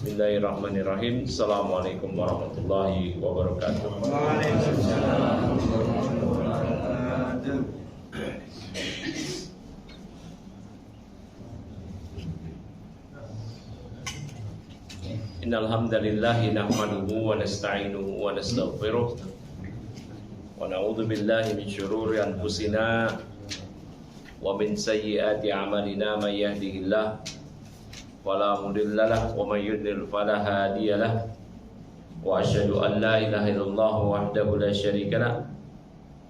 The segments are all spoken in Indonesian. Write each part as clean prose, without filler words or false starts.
Bismillahirrahmanirrahim. Assalamualaikum warahmatullahi wabarakatuh. Waalaikumsalam warahmatullahi wabarakatuh. Innal hamdalillah nahmaduhu wa nasta'inuhu wa nastaghfiruh wa na'udzu billahi min shururi anfusina wa min sayyiati a'malina may yahdihillah fala mudilla lahu wa may yudlil fala hadiya lahu wa asyhadu an la ilaha illallah wahdahu la syarika lahu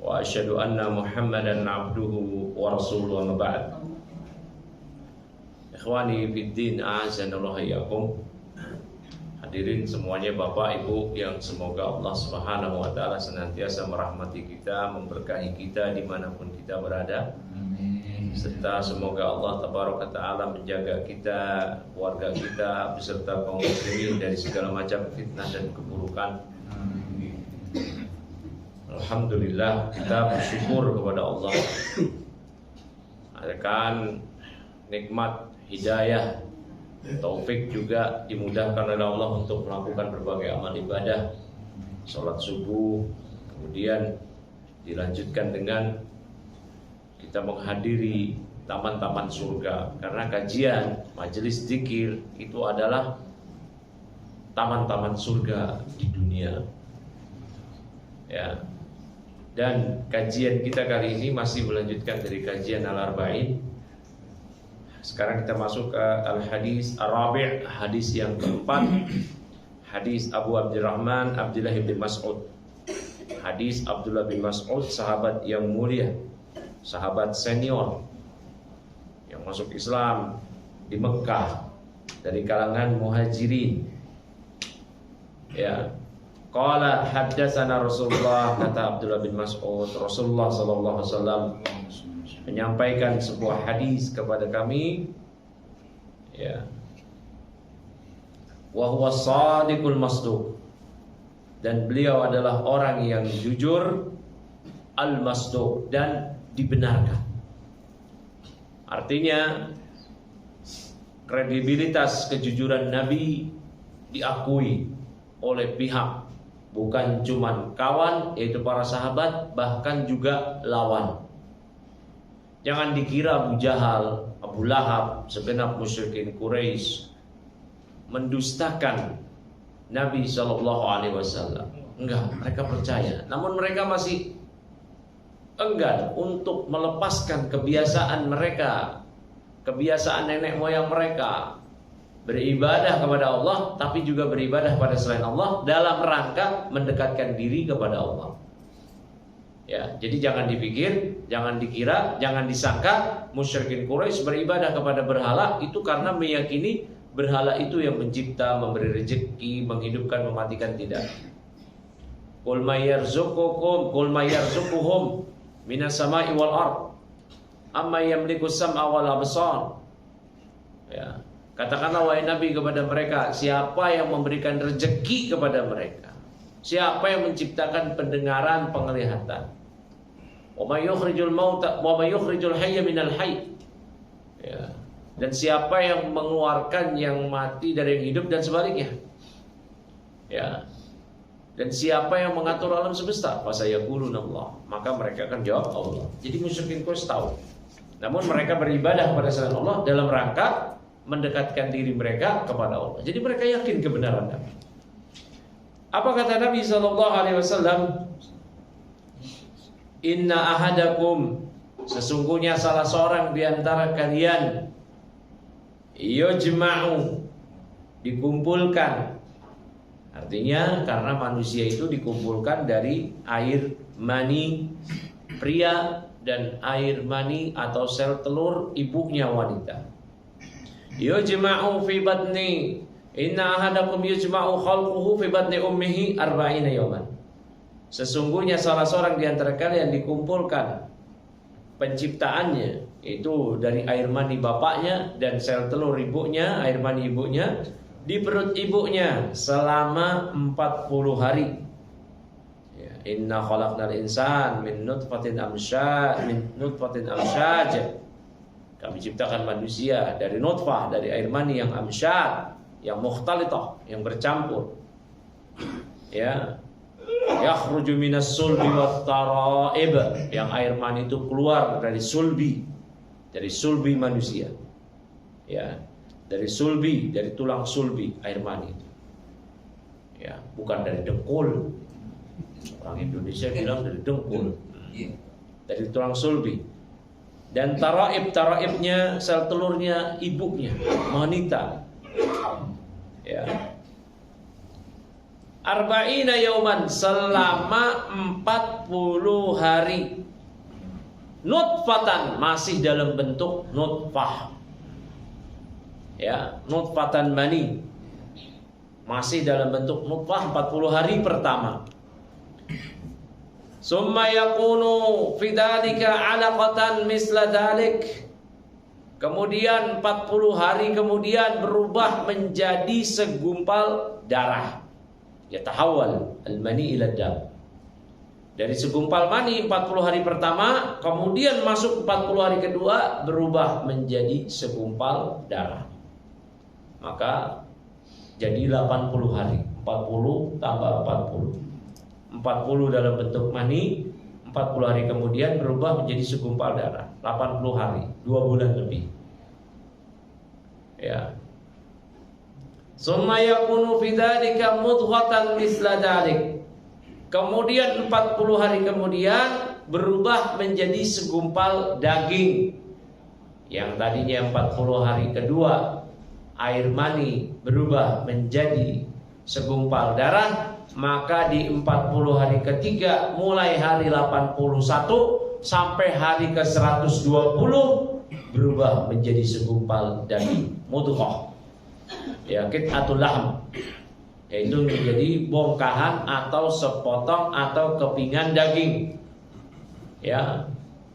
wa asyhadu anna Muhammadan abduhu wa rasuluhu amma ba'd. Ikhwani fid din, a'azzanallahu iyyakum. Hadirin semuanya, Bapak Ibu yang semoga Allah Subhanahu wa taala senantiasa merahmati kita, memberkahi kita dimanapun kita berada. Serta semoga Allah Tabaraka Ta'ala menjaga kita, keluarga kita, beserta kaum muslimin dari segala macam fitnah dan keburukan. Alhamdulillah, kita bersyukur kepada Allah akan nikmat hidayah, taufik juga dimudahkan oleh Allah untuk melakukan berbagai amal ibadah. Sholat subuh, kemudian dilanjutkan dengan kita menghadiri taman-taman surga, karena kajian majelis zikir itu adalah taman-taman surga di dunia. Ya. Dan kajian kita kali ini masih melanjutkan dari kajian Al-Arba'in. Sekarang kita masuk ke Al-Hadis Ar-Rabi', hadis yang keempat. Hadis Abu Abdurrahman Abdullah bin Mas'ud. Hadis Abdullah bin Mas'ud, sahabat yang mulia, sahabat senior yang masuk Islam di Mekah dari kalangan muhajirin. Ya. Qala haddatsana Rasulullah, kata Abdullah bin Mas'ud, Rasulullah sallallahu alaihi wasallam menyampaikan sebuah hadis kepada kami, ya. Wa huwa shadiqul masduq, dan beliau adalah orang yang jujur, al-masduq, dan dibenarkan. Artinya kredibilitas kejujuran Nabi diakui oleh pihak, bukan cuma kawan yaitu para sahabat, bahkan juga lawan. Jangan dikira Abu Jahal, Abu Lahab, segenap musyrikin Quraisy mendustakan Nabi SAW. Enggak, mereka percaya. Namun mereka masih enggan untuk melepaskan kebiasaan mereka, kebiasaan nenek moyang mereka, beribadah kepada Allah, tapi juga beribadah pada selain Allah dalam rangka mendekatkan diri kepada Allah. Ya, jadi jangan dipikir, jangan dikira, jangan disangka musyrikin Quraisy beribadah kepada berhala itu karena meyakini berhala itu yang mencipta, memberi rezeki, menghidupkan, mematikan. Tidak. Qul may yarzuquhum minas sama'i wal ard amma yamliku sam'a wal absar. Ya, katakanlah wahai Nabi kepada mereka, siapa yang memberikan rezeki kepada mereka? Siapa yang menciptakan pendengaran, penglihatan? Wa may yukhrijul mauta wa may yukhrijul hayya minal hayy. Ya. Dan siapa yang mengeluarkan yang mati dari yang hidup dan sebaliknya? Ya. Dan siapa yang mengatur alam semesta? Fasayaquluna Allah. Maka mereka akan jawab Allah. Jadi musyrikin Quraisy tahu. Namun mereka beribadah kepada selain Allah dalam rangka mendekatkan diri mereka kepada Allah. Jadi mereka yakin kebenaran Nabi. Apa kata Nabi SAW? Inna ahadakum, sesungguhnya salah seorang di antara kalian, yujma'u, dikumpulkan. Artinya karena manusia itu dikumpulkan dari air mani pria dan air mani atau sel telur ibunya wanita. Yujma'u fi batni, inna ahadakum yujma'u khalquhu fi batni ummihi arba'ina yawman. Sesungguhnya salah seorang di antara kalian dikumpulkan penciptaannya itu dari air mani bapaknya dan sel telur ibunya, air mani ibunya di perut ibunya selama 40 hari. Ya, inna khalaqnal insan min nutfatin amsyaj. Kami ciptakan manusia dari nutfah, dari air mani yang amsyad. yang mukhtalitah, yang bercampur. Ya. Yakhruju minas sulbi wat tara'ib, yang air mani itu keluar dari sulbi manusia. Ya, dari sulbi, dari tulang sulbi air mani itu. Ya, bukan dari dengkul. Orang Indonesia bilang dari dengkul. Dari tulang sulbi. Dan taraibnya sel telurnya ibunya, wanita. Ya. Arba'ina yauman, selama 40 hari. Nutfatan, masih dalam bentuk nutfah. Ya, nutfatan mani. Masih dalam bentuk nutfah 40 hari pertama. Summa yakunu fi dzalika 'alaqatan misla dzalik. Kemudian 40 hari kemudian berubah menjadi segumpal darah. Yatahawal al-mani ila dam. Dari segumpal mani 40 hari pertama, kemudian masuk 40 hari kedua berubah menjadi segumpal darah. Maka jadi 80 hari. 40 tambah 40. 40 dalam bentuk mani, 40 hari kemudian berubah menjadi segumpal darah. 80 hari, 2 bulan lebih. Ya. Summa yakunu fi dzalika mudghatan misla dzalik. Kemudian 40 hari kemudian berubah menjadi segumpal daging. Yang tadinya 40 hari kedua air mani berubah menjadi segumpal darah, maka di 40 hari ketiga mulai hari 81 sampai hari ke 120 berubah menjadi segumpal daging, mudghah. Ya, qit'atul lahm, yaitu menjadi bongkahan atau sepotong atau kepingan daging. Ya,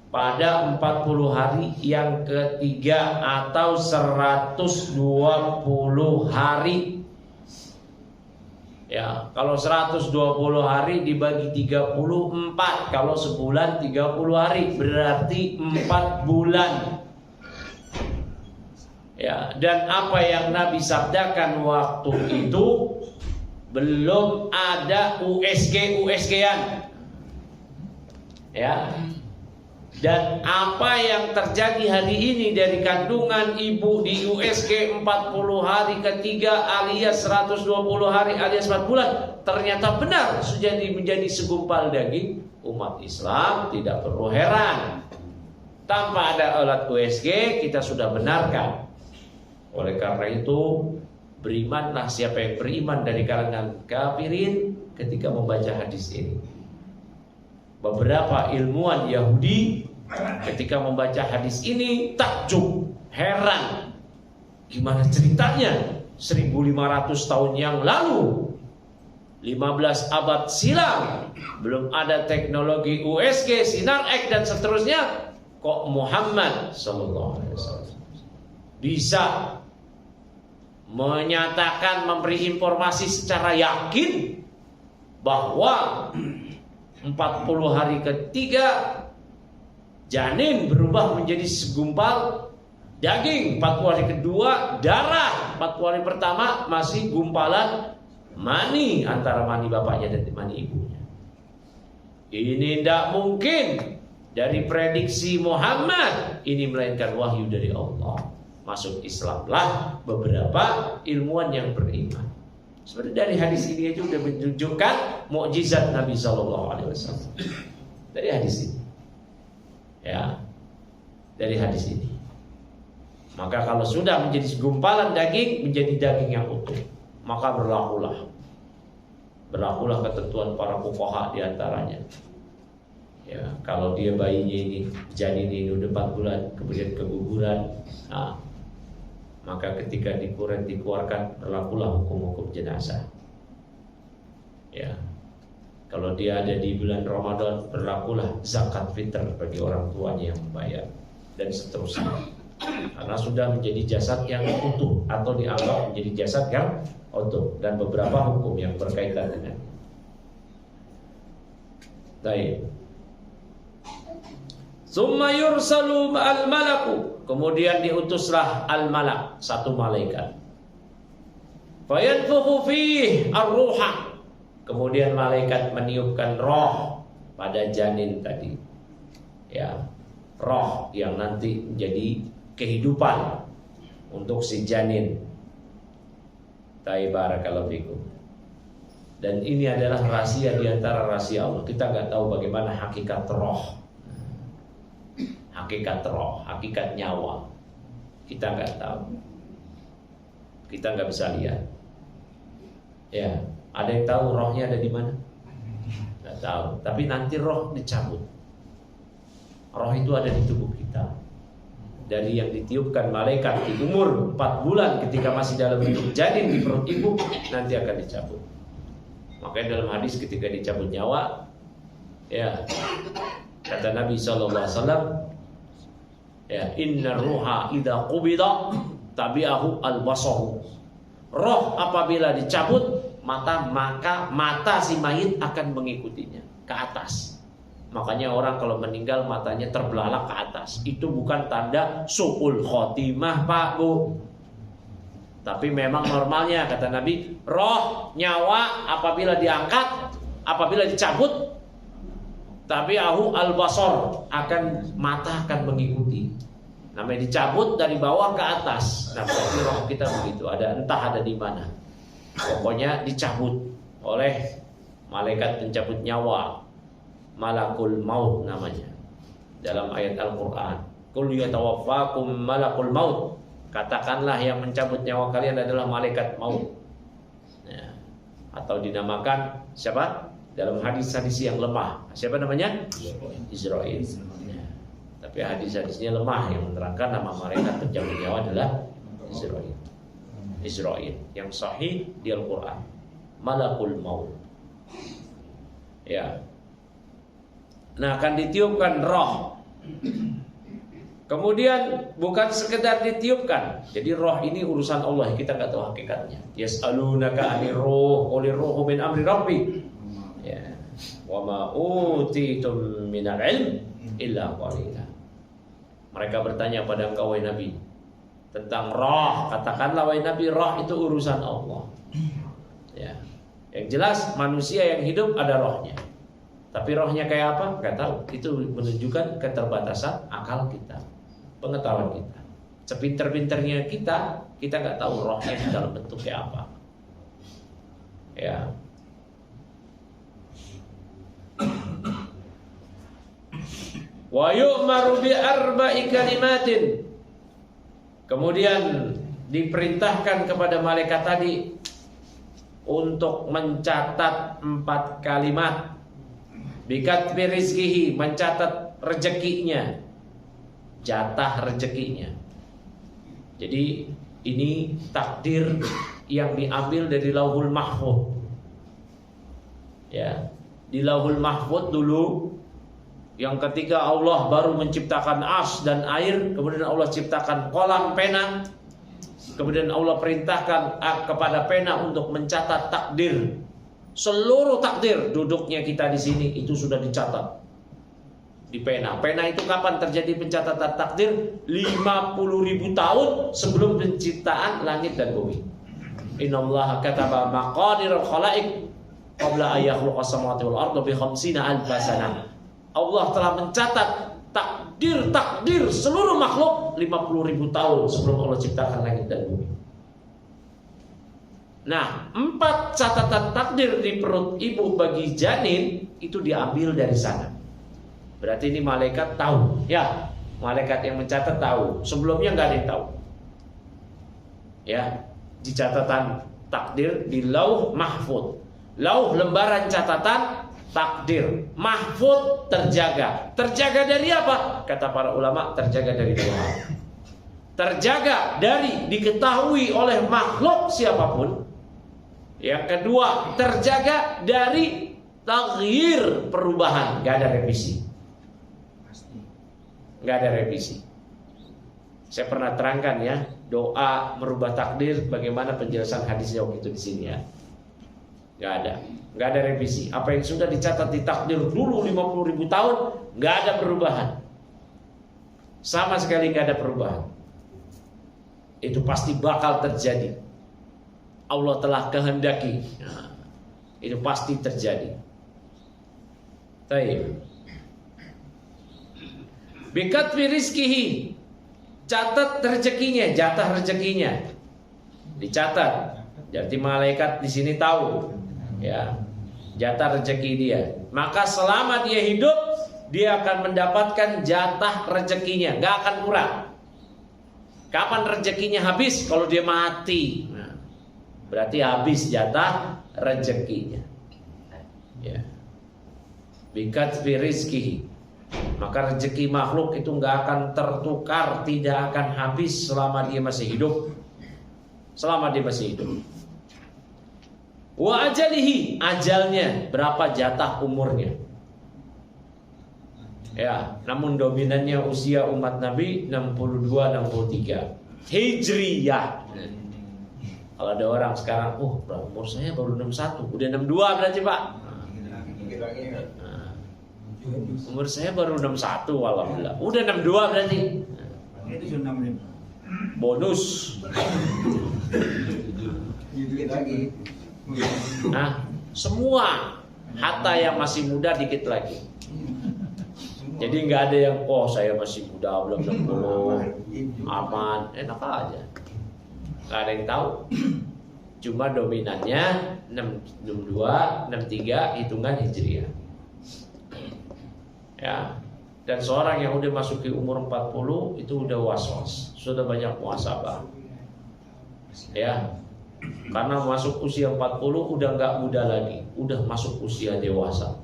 pada 40 hari yang ketiga atau 120 hari. Ya, kalau 120 hari dibagi 34, kalau sebulan 30 hari berarti 4 bulan. Ya, dan apa yang Nabi sabdakan waktu itu belum ada USG-an. Ya. Dan apa yang terjadi hari ini dari kandungan ibu di USG 40 hari ketiga alias 120 hari alias 4 bulan ternyata benar sudah menjadi segumpal daging. Umat Islam tidak perlu heran. Tanpa ada alat USG kita sudah benarkan. Oleh karena itu berimanlah siapa yang beriman dari kalangan kafirin ketika membaca hadis ini. Beberapa ilmuwan Yahudi ketika membaca hadis ini takjub, heran. Gimana ceritanya? 1500 tahun yang lalu, 15 abad silam, belum ada teknologi USG, sinar X dan seterusnya, kok Muhammad sallallahu alaihi wasallam bisa menyatakan, memberi informasi secara yakin bahwa 40 hari ketiga janin berubah menjadi segumpal daging, 40 hari kedua darah, 40 hari pertama masih gumpalan mani antara mani bapaknya dan mani ibunya. Ini tidak mungkin dari prediksi Muhammad, ini melainkan wahyu dari Allah. Masuk Islamlah beberapa ilmuwan yang beriman. Sebenarnya dari hadis ini aja sudah menunjukkan mukjizat Nabi SAW. Dari hadis ini, ya, dari hadis ini. Maka kalau sudah menjadi segumpalan daging, menjadi daging yang utuh, maka berlakulah ketentuan para fuqaha diantaranya. Ya, kalau dia bayinya ini, janin ini udah 4 bulan, kemudian keguguran, nah, maka ketika dikeluarkan berlakulah hukum-hukum jenazah. Ya, kalau dia ada di bulan Ramadan berlakulah zakat fitr bagi orang tuanya yang membayar dan seterusnya. Karena sudah menjadi jasad yang utuh atau dianggap menjadi jasad yang utuh dan beberapa hukum yang berkaitan dengan. Baik. Summa yursalu al-malaku, kemudian diutuslah al-malak, satu malaikat. Fayanfukhu fihi ar-ruha. Kemudian malaikat meniupkan roh pada janin tadi. Ya, roh yang nanti menjadi kehidupan untuk si janin. Barakallahu fikum. Dan ini adalah rahasia di antara rahasia Allah. Kita nggak tahu bagaimana hakikat roh. Hakikat roh, hakikat nyawa. Kita nggak tahu. Kita nggak bisa lihat. Ya, ada yang tahu rohnya ada di mana? Nggak tahu. Tapi nanti roh dicabut. Roh itu ada di tubuh kita. Dari yang ditiupkan malaikat di umur 4 bulan ketika masih dalam bentuk janin di perut ibu, nanti akan dicabut. Makanya dalam hadis ketika dicabut nyawa, ya kata Nabi SAW, ya inna ruha idza qubida tabi'ahu al-basaru. Roh apabila dicabut, maka mata si mayit akan mengikutinya ke atas. Makanya orang kalau meninggal matanya terbelalak ke atas. Itu bukan tanda su'ul khotimah, Pak, Bu. Tapi memang normalnya kata Nabi, roh, nyawa apabila diangkat, apabila dicabut, tabi'ahu al-basar, mata akan mengikuti. Namanya dicabut dari bawah ke atas. Nah, berarti roh kita begitu, entah ada di mana. Pokoknya dicabut oleh malaikat pencabut nyawa. Malakul maut namanya dalam ayat Al-Quran. Qul yatawaffakum malakul maut. Katakanlah yang mencabut nyawa kalian adalah malaikat maut, ya. Atau dinamakan siapa? Dalam hadis-hadis yang lemah, siapa namanya? Israil, ya. Tapi hadis-hadisnya lemah. Yang menerangkan nama malaikat pencabut nyawa adalah Israil. Yang sahih di Al-Quran malakul maut, ya. Nah, akan ditiupkan roh. Kemudian bukan sekedar ditiupkan. Jadi roh ini urusan Allah, kita nggak tahu hakikatnya. Yas'alunaka 'anir ruh, qulir ruhu min amri rabbi. Ya. Wa ma utitum minal ilm illa qalila. Mereka bertanya pada engkau wahai Nabi tentang roh. Katakanlah wahai Nabi, roh itu urusan Allah. Ya. Yang jelas manusia yang hidup ada rohnya. Tapi rohnya kayak apa? Gak tahu. Itu menunjukkan keterbatasan akal kita, pengetahuan kita. Sepinter-pinternya kita gak tahu rohnya di dalam bentuk kayak apa. Ya. Wa yu'maru bi arba'i kalimatin. Kemudian diperintahkan kepada malaikat tadi untuk mencatat 4 kalimat. Bikatbi rizkihi, mencatat rezekinya, jatah rezekinya. Jadi ini takdir yang diambil dari Lauhul Mahfuz. Ya, di Lauhul Mahfuz dulu, yang ketika Allah baru menciptakan as dan air, kemudian Allah ciptakan kolam pena, kemudian Allah perintahkan kepada pena untuk mencatat takdir. Seluruh takdir duduknya kita di sini itu sudah dicatat di pena. Pena itu kapan terjadi pencatatan takdir? 50.000 tahun sebelum penciptaan langit dan bumi. Innallaha kataba maqadirul khalaiq qabla ayakhluqas samawati wal arda bi 50,000 sanah. Allah telah mencatat takdir seluruh makhluk 50.000 tahun sebelum Allah ciptakan langit dan bumi. Nah, 4 catatan takdir di perut ibu bagi janin itu diambil dari sana. Berarti ini malaikat tahu. Ya, malaikat yang mencatat tahu. Sebelumnya nggak ada yang tahu. Ya, di catatan takdir di Lauh Mahfuz. Lauh lembaran catatan takdir. Mahfuz terjaga. Terjaga dari apa? Kata para ulama, terjaga dari 2 hal. Terjaga dari diketahui oleh makhluk siapapun. Yang kedua, terjaga dari taghyir, perubahan, gak ada revisi. Gak ada revisi. Saya pernah terangkan ya, doa merubah takdir, bagaimana penjelasan hadisnya waktu itu di sini ya. Gak ada revisi. Apa yang sudah dicatat di takdir dulu 50.000 tahun, gak ada perubahan. Sama sekali gak ada perubahan. Itu pasti bakal terjadi. Allah telah kehendaki. Nah, itu pasti terjadi. Baik. Bikatbi rizkihi, catat rezekinya, jatah rezekinya, dicatat. Jadi malaikat di sini tahu, ya, jatah rezeki dia. Maka selama dia hidup, dia akan mendapatkan jatah rezekinya, nggak akan kurang. Kapan rezekinya habis? Kalau dia mati, nah, berarti habis jatah rezekinya. Ya. Bikatbi rizkihi, maka rezeki makhluk itu nggak akan tertukar, tidak akan habis selama dia masih hidup. Selama dia masih hidup. Wa ajalihi, ajalnya, berapa jatah umurnya. Ya, namun dominannya usia umat Nabi 62-63 Hijriyah. Kalau ada orang sekarang, umur saya baru 61, udah 62 berarti Pak. Nah, umur saya baru 61, alhamdulillah. Udah 62 berarti. Bonus. Nah, semua hatta yang masih muda dikit lagi. Jadi nggak ada yang saya masih muda belum 60 aman, enak aja. Nggak ada yang tahu. Cuma dominannya 62, 63 hitungan hijriah. Ya. Dan seorang yang udah masuk ke umur 40 itu udah was-was, sudah banyak muhasabah. Ya. Karena masuk usia 40 udah nggak muda lagi, udah masuk usia dewasa.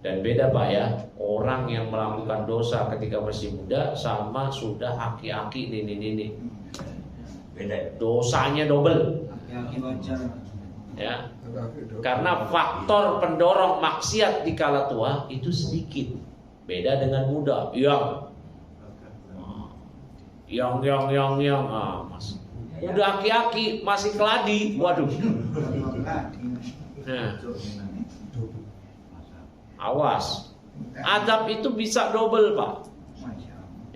Dan beda Pak ya, orang yang melakukan dosa ketika masih muda sama sudah aki-aki nini. Beda. Dosanya double. Ya. Karena faktor pendorong maksiat di kala tua itu sedikit. Beda dengan muda. Yang Mas. Udah aki-aki masih keladi. Waduh. Nah. Awas. Azab itu bisa double, Pak.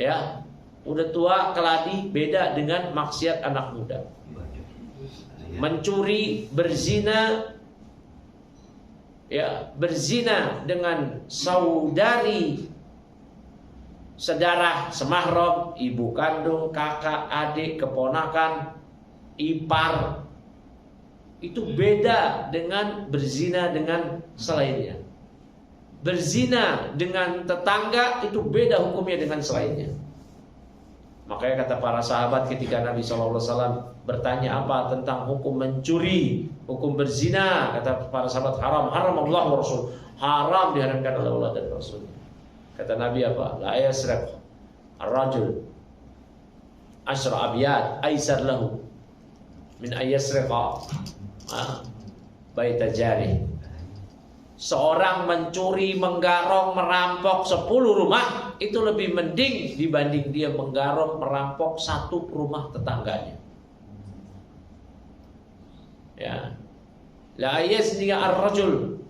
Ya. Udah tua keladi beda dengan maksiat anak muda. Mencuri, berzina, ya, berzina dengan saudari sedarah semahram, ibu kandung, kakak, adik, keponakan, ipar, itu beda dengan berzina dengan selainnya. Berzina dengan tetangga itu beda hukumnya dengan selainnya. Makanya kata para sahabat ketika Nabi SAW bertanya apa tentang hukum mencuri, hukum berzina, kata para sahabat haram Allah wa Rasul, haram diharamkan oleh Allah dan Rasul. Kata Nabi apa? La yasraq ar-rajul asyra abyad aisar lahu min ayasriqa baita jari. Seorang mencuri, menggarong, merampok 10 rumah itu lebih mending dibanding dia menggarong, merampok 1 rumah tetangganya. Ya. La yazni ar-rajul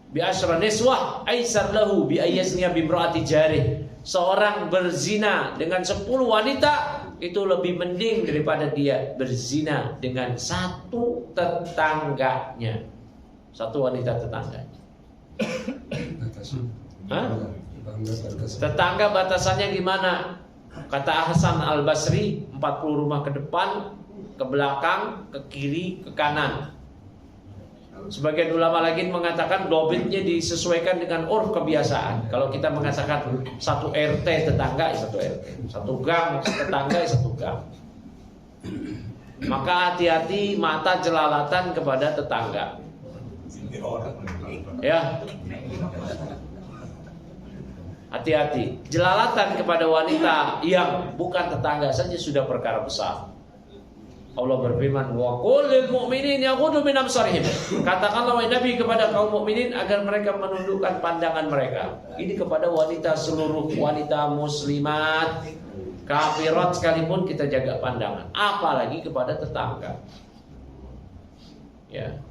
bi asyra niswah aisar lahu bi ayasniya bi imraati jarih. Seorang berzina dengan 10 wanita itu lebih mending daripada dia berzina dengan 1 tetangganya. 1 wanita tetangganya. Tetangga batasannya gimana? Kata Hasan Al-Basri, 40 rumah ke depan, ke belakang, ke kiri, ke kanan. Sebagian ulama lagi mengatakan dobitnya disesuaikan dengan urf kebiasaan. Kalau kita mengatakan 1 RT tetangga, 1 RT, 1 gang tetangga, 1 gang. Maka hati-hati mata jelalatan kepada tetangga. Ya, hati-hati. Jelalatan kepada wanita yang bukan tetangga saja sudah perkara besar. Allah berfirman, wa qul lil mu'minin yaghuddu min absarihim. Katakanlah wahai Nabi kepada kaum mukminin agar mereka menundukkan pandangan mereka. Ini kepada wanita, seluruh wanita muslimat, kafirat sekalipun kita jaga pandangan, apalagi kepada tetangga. Ya.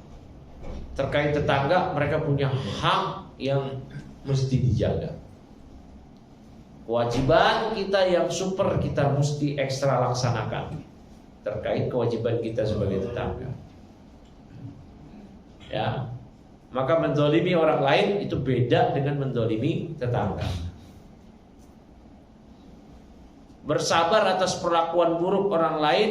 Terkait tetangga, mereka punya hak yang mesti dijaga. Kewajiban kita yang super kita mesti ekstra laksanakan. terkait kewajiban kita sebagai tetangga. Ya, maka menzalimi orang lain itu beda dengan menzalimi tetangga. Bersabar atas perlakuan buruk orang lain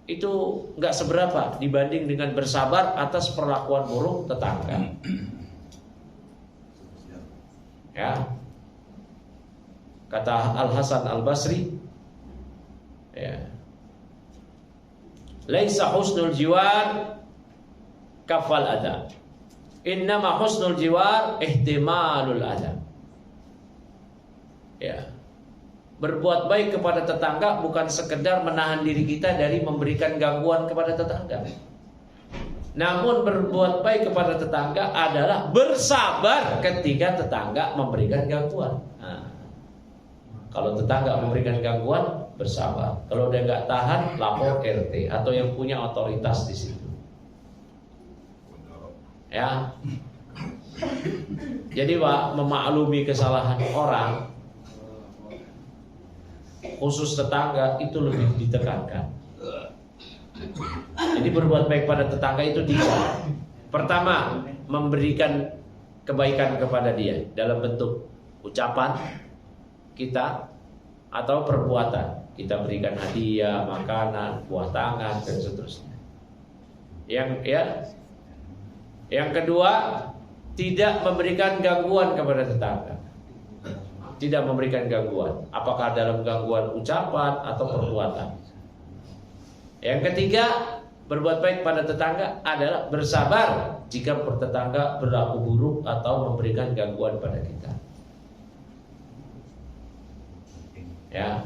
itu nggak seberapa dibanding dengan bersabar atas perlakuan buruk tetangga. Ya, kata Al Hasan Al Basri, ya, laisa husnul jiwar kafal adab, innama husnul jiwar ihtimalul adab. Ya, berbuat baik kepada tetangga bukan sekedar menahan diri kita dari memberikan gangguan kepada tetangga. Namun berbuat baik kepada tetangga adalah bersabar ketika tetangga memberikan gangguan. Nah, kalau tetangga memberikan gangguan, bersabar. Kalau dia nggak tahan, lapor RT atau yang punya otoritas di situ. Ya. Jadi Pak, memaklumi kesalahan orang, khusus tetangga, itu lebih ditekankan. Jadi berbuat baik pada tetangga itu tiga. Pertama, memberikan kebaikan kepada dia dalam bentuk ucapan kita atau perbuatan. Kita berikan hadiah, makanan, buah tangan, dan seterusnya. Yang kedua, tidak memberikan gangguan kepada tetangga. Tidak memberikan gangguan, apakah dalam gangguan ucapan atau perbuatan. Yang ketiga, berbuat baik pada tetangga adalah bersabar jika tetangga berlaku buruk atau memberikan gangguan pada kita. Ya.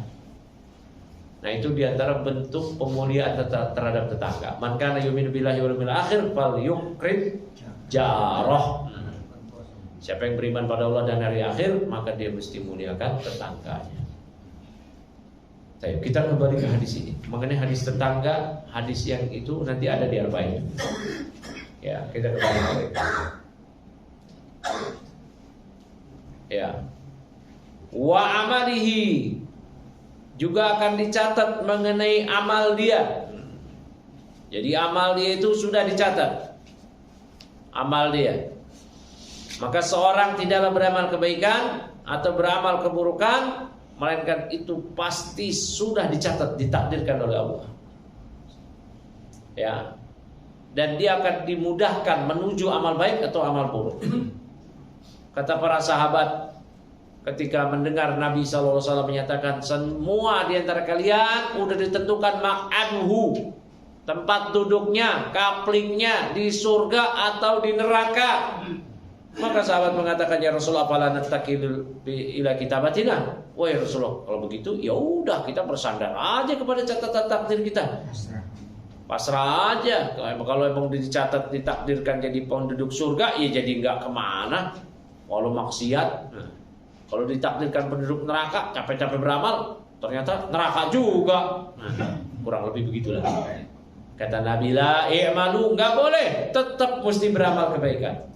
Nah, itu diantara bentuk pemuliaan terhadap tetangga. Man kana yu'minu billahi wal yawmil akhir falyukrim jarah. Siapa yang beriman pada Allah dan hari akhir, maka dia mesti muliakan tetangganya. Kita kembali ke hadis ini. Mengenai hadis tetangga, hadis yang itu nanti ada di Arba'in. Ya, kita kembali ke mereka. Ya. Wa amalihi, juga akan dicatat mengenai amal dia. Jadi amal dia itu sudah dicatat. Amal dia. Maka seorang tidaklah beramal kebaikan atau beramal keburukan, melainkan itu pasti sudah dicatat, ditakdirkan oleh Allah. Ya. Dan dia akan dimudahkan menuju amal baik atau amal buruk. Kata para sahabat ketika mendengar Nabi SAW menyatakan, semua di antara kalian udah ditentukan maq'aduhu, tempat duduknya, kaplingnya di surga atau di neraka. Maka sahabat mengatakan, ya Rasulullah, fala nattaqil ila kitabatina. Wahai Rasulullah, kalau begitu ya udah kita bersandar aja kepada catatan takdir kita. Pasrah aja. Kalau emang dicatat ditakdirkan jadi penduduk surga, ya jadi nggak kemana. Kalau maksiat, kalau ditakdirkan penduduk neraka, capek-capek beramal, ternyata neraka juga. Kurang lebih begitulah. Kata Nabi, la i'malu, nggak boleh, tetap mesti beramal kebaikan.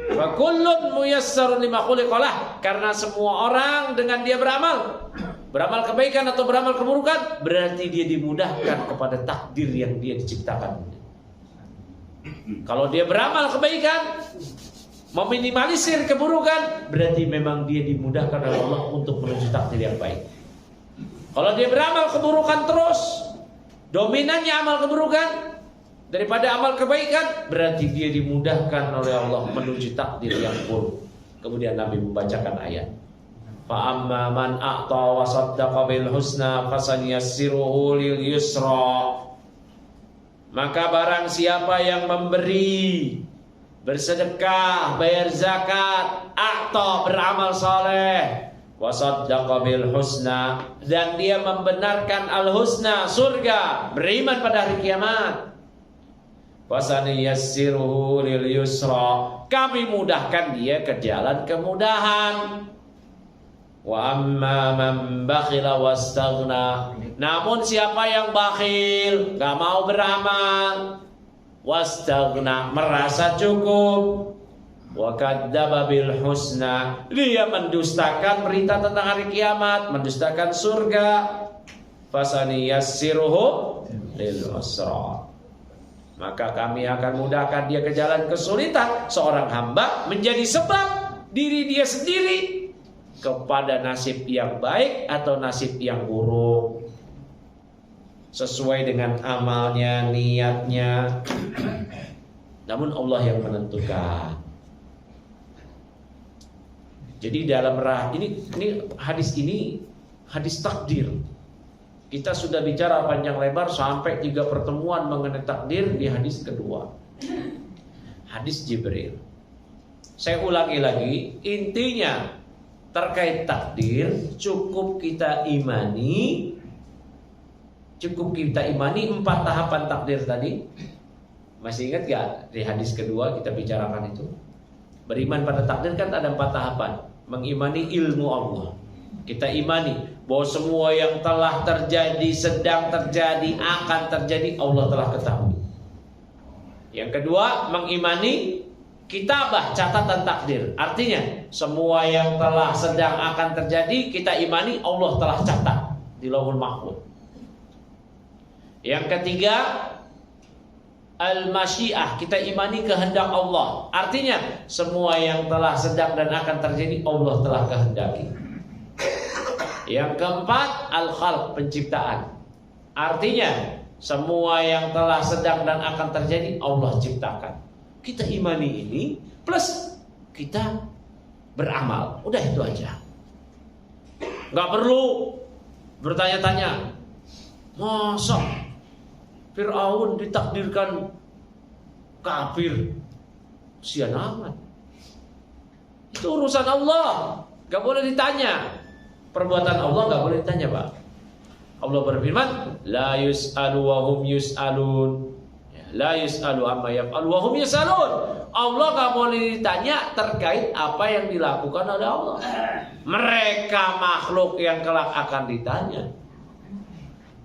Fa kullun muyassarun lima khuliqa lah, karena semua orang dengan dia beramal kebaikan atau beramal keburukan, berarti dia dimudahkan kepada takdir yang dia diciptakan. Kalau dia beramal kebaikan, meminimalisir keburukan, berarti memang dia dimudahkan oleh Allah untuk menuju takdir yang baik. Kalau dia beramal keburukan terus, dominannya amal keburukan daripada amal kebaikan, berarti dia dimudahkan oleh Allah menuju takdir yang buruk. Kemudian Nabi membacakan ayat, fa amma man a'ta wa saddaqa bil husna fasanyassiruhu lil yusra. Maka barang siapa yang memberi, bersedekah, bayar zakat, a'ta, beramal saleh, wa saddaqa bil husna, dan dia membenarkan al husna, surga, beriman pada hari kiamat, fasaniyassiruhu lil yusra, kami mudahkan dia ke jalan kemudahan. Wa amma man bakhila wastaghna, namun siapa yang bakhil, gak mau beramal, wastaghna, merasa cukup, wa kadzdzaba bil husna, dia mendustakan berita tentang hari kiamat, mendustakan surga, fasaniyassiruhu lil usra. Maka kami akan mudahkan dia ke jalan kesulitan. Seorang hamba menjadi sebab diri dia sendiri kepada nasib yang baik atau nasib yang buruk, sesuai dengan amalnya, niatnya. Namun Allah yang menentukan. Jadi dalam ini hadis takdir. Kita sudah bicara panjang lebar sampai 3 pertemuan mengenai takdir di hadis kedua. Hadis Jibril. Saya ulangi lagi, intinya terkait takdir cukup kita imani 4 tahapan takdir tadi. Masih ingat gak di hadis kedua kita bicarakan itu? Beriman pada takdir kan ada 4 tahapan. Mengimani ilmu Allah. Kita imani bahwa semua yang telah terjadi, sedang terjadi, akan terjadi, Allah telah ketahui. Yang kedua, mengimani kitabah, catatan takdir. Artinya semua yang telah, sedang, akan terjadi, kita imani Allah telah catat di Lauhul Mahfuz. Yang ketiga, al-masyiah, kita imani kehendak Allah. Artinya semua yang telah, sedang, dan akan terjadi Allah telah kehendaki. Yang keempat, al-khalq, penciptaan. Artinya semua yang telah, sedang, dan akan terjadi Allah ciptakan. Kita imani ini plus kita beramal. Udah itu aja. Gak perlu bertanya-tanya, masa Fir'aun ditakdirkan kafir? Sian amat. Itu urusan Allah, gak boleh ditanya. Perbuatan Allah gak boleh ditanya, Pak. Allah berfirman, la yus'alu wa hum yus'alun. La yus'alu amma yaf'alu wa hum yus'alun. Allah gak boleh ditanya terkait apa yang dilakukan oleh Allah. Mereka makhluk yang kelak akan ditanya.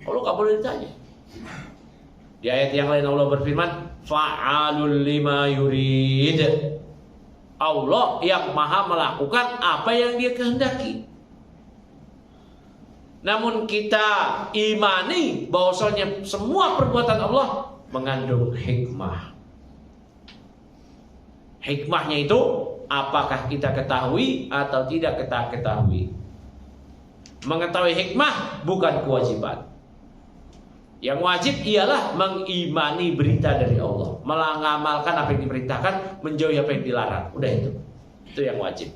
Allah gak boleh ditanya. Di ayat yang lain Allah berfirman, fa'alul lima yurid. Allah yang maha melakukan apa yang dia kehendaki. Namun kita imani bahwasanya semua perbuatan Allah mengandung hikmah. Hikmahnya itu apakah kita ketahui atau tidak kita ketahui. Mengetahui hikmah bukan kewajiban. Yang wajib ialah mengimani berita dari Allah, mengamalkan apa yang diperintahkan, menjauhi apa yang dilarang. Udah itu yang wajib.